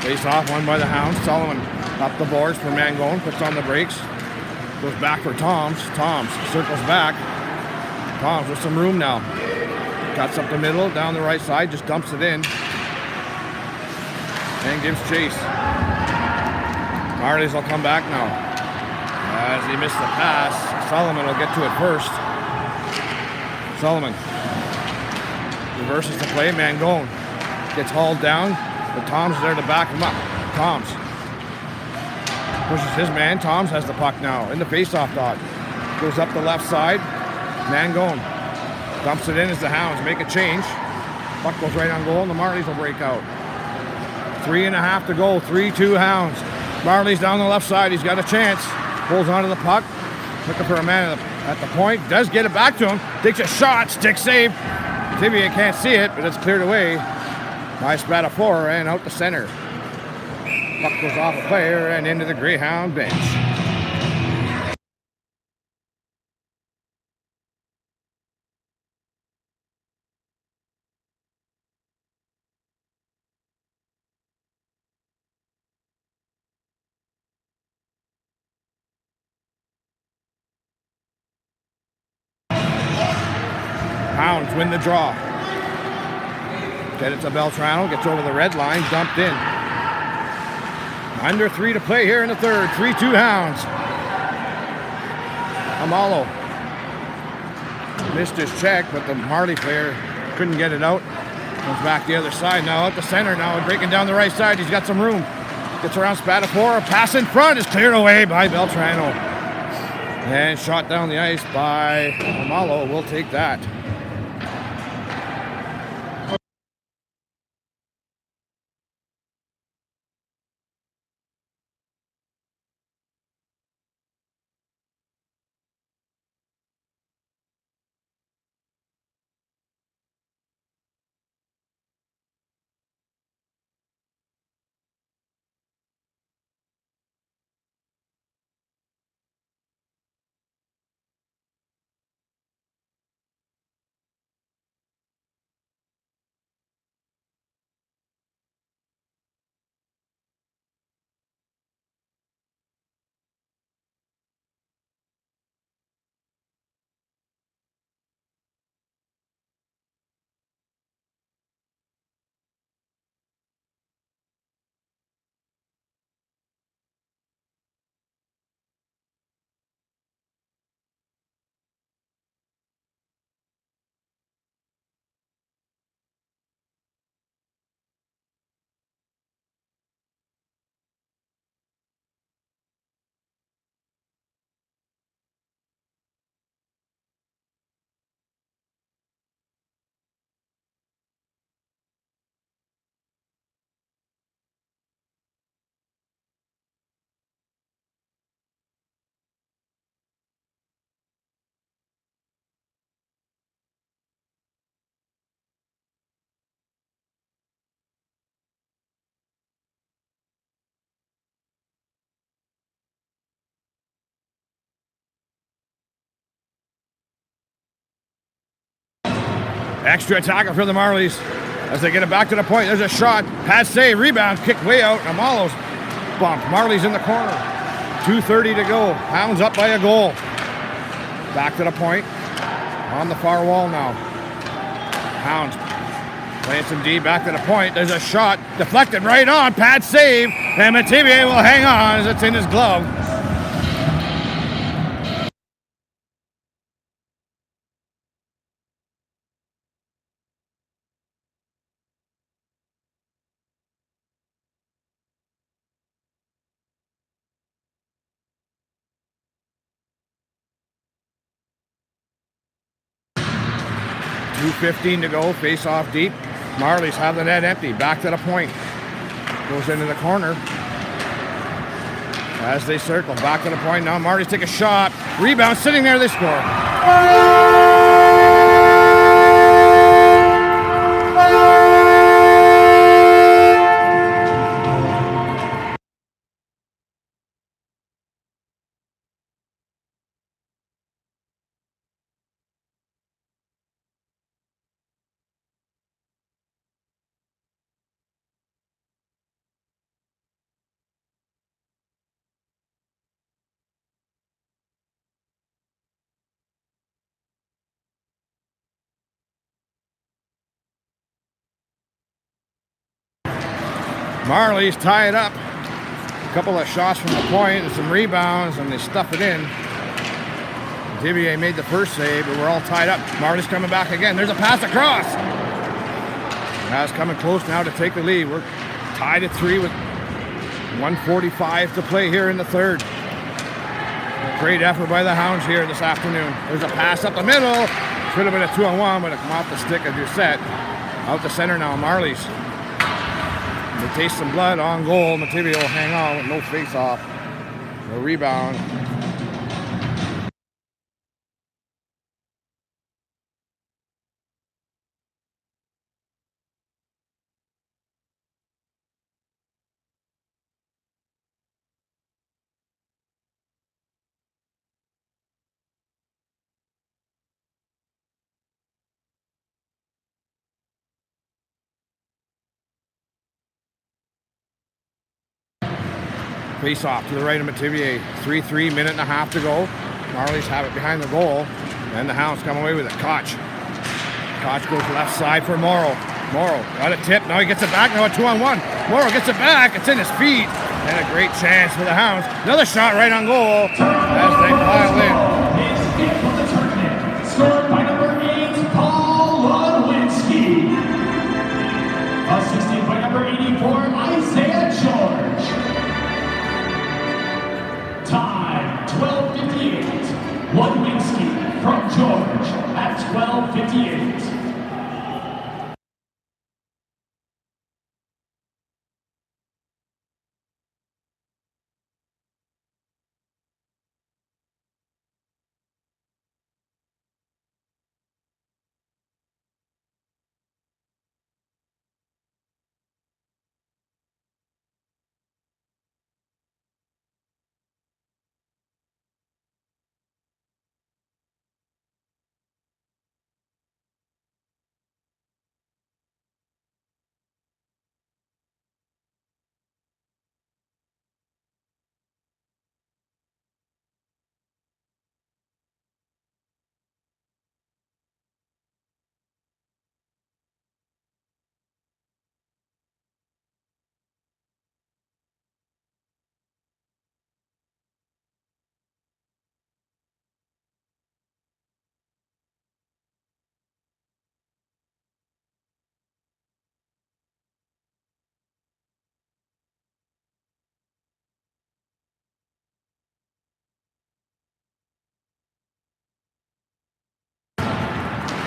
Face off, won by the Hounds. Sullivan up the boards for Mangone, puts on the brakes. Goes back for Toms. Toms circles back. Toms with some room now. Cuts up the middle, down the right side, just dumps it in. And gives chase. Marlies will come back now. As he missed the pass, Sullivan will get to it first. Sullivan reverses the play. Mangone gets hauled down. But Tom's there to back him up. Toms pushes his man. Toms has the puck now in the faceoff dot. Goes up the left side. Mangone dumps it in as the Hounds make a change. Puck goes right on goal and the Marlies will break out. 3.5 to go. 3-2 Hounds. Marlies down the left side. He's got a chance. Pulls onto the puck. Looking for a man at the point. Does get it back to him. Takes a shot. Stick save. Tibia can't see it, but it's cleared away. Nice Spatafora and out the center. Puck goes off a player and into the Greyhound bench. Hounds win the draw. Get it to Beltrano, gets over the red line, dumped in. Under 3 to play here in the third. 3-2 Hounds. Amalo missed his check, but the Marley player couldn't get it out. Comes back the other side now, out the center now, breaking down the right side. He's got some room. Gets around Spatafora, pass in front is cleared away by Beltrano. And shot down the ice by Amalo. We'll take that. Extra tackle for the Marlies as they get it back to the point. There's a shot. Pass save. Rebound. Kicked way out. Amalo's bumped. Marlies in the corner. 2:30 to go. Hounds up by a goal. Back to the point. On the far wall now. Hounds playing some D back to the point. There's a shot. Deflected right on. Pad save. And Metivier will hang on as it's in his glove. .2:15 to go. Face off deep. Marlies have the net empty. Back to the point. Goes into the corner. As they circle. Back to the point. Now Marlies take a shot. Rebound. Sitting there. They score. Marlies tie it up. A couple of shots from the point and some rebounds, and they stuff it in. Divier made the first save, but we're all tied up. Marlies coming back again. There's a pass across. Now coming close now to take the lead. We're tied at 3 with 1:45 to play here in the third. Great effort by the Hounds here this afternoon. There's a pass up the middle. Should have been a 2-on-1, but it come off the stick of Doucette. Out the center now, Marlies. They taste some blood on goal. Metivier will hang on with no face-off. No rebound. Face off to the right of Metivier. 3-3, minute and a half to go. Marlies have it behind the goal. And the Hounds come away with it. Koch goes left side for Morrow. Morrow got a tip. Now he gets it back. Now a 2-on-1. Morrow gets it back. It's in his feet. And a great chance for the Hounds. Another shot right on goal as they pile in. His fifth of the tournament, scored by number 8, Paul Ludwinski. Assisted by number 84, Isaiah George. Time 12:58. Ludwinski from George at 12:58.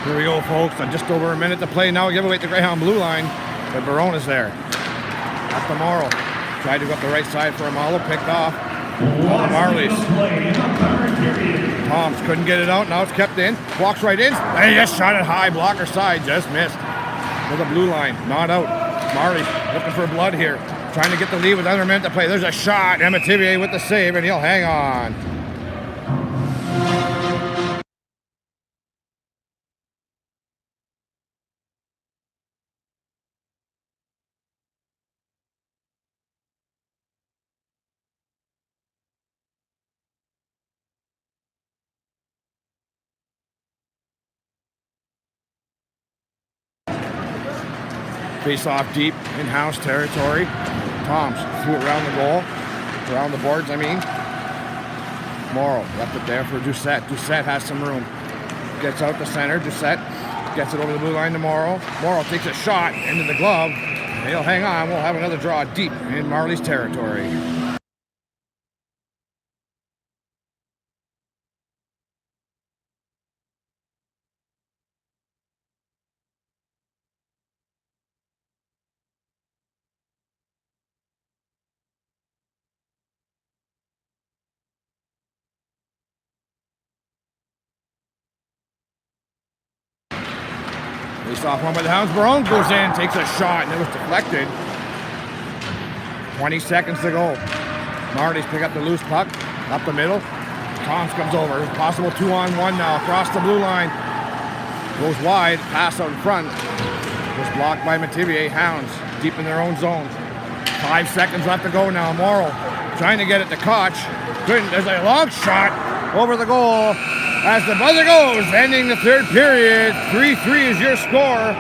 Here we go, folks. Just over a minute to play now. We give away the Greyhound blue line, but Barona's there. Up to Morrow. Tried to go up the right side for Amalo. Picked off. Marlies. Toms couldn't get it out. Now it's kept in. Walks right in. And he just shot it high. Blocker side. Just missed. With a blue line. Not out. Marlies looking for blood here. Trying to get the lead with under a minute to play. There's a shot. Metivier with the save, and he'll hang on. Face off deep in Hounds territory. Toms threw it around the goal. Around the boards, I mean. Morrow left it there for Doucette. Doucette has some room. Gets out the center. Doucette gets it over the blue line to Morrow. Morrow takes a shot into the glove. He'll hang on. We'll have another draw deep in Marlies territory. Face off one by the Hounds. Barone goes in, takes a shot, and it was deflected. 20 seconds to go. Marlies pick up the loose puck, up the middle. Toms comes over. Possible 2-on-1 now across the blue line. Goes wide, pass out in front. Was blocked by Mativier. Hounds deep in their own zone. 5 seconds left to go now. Morrow trying to get it to Koch. Couldn't. There's a long shot over the goal. As the buzzer goes, ending the third period, 3-3 is your score.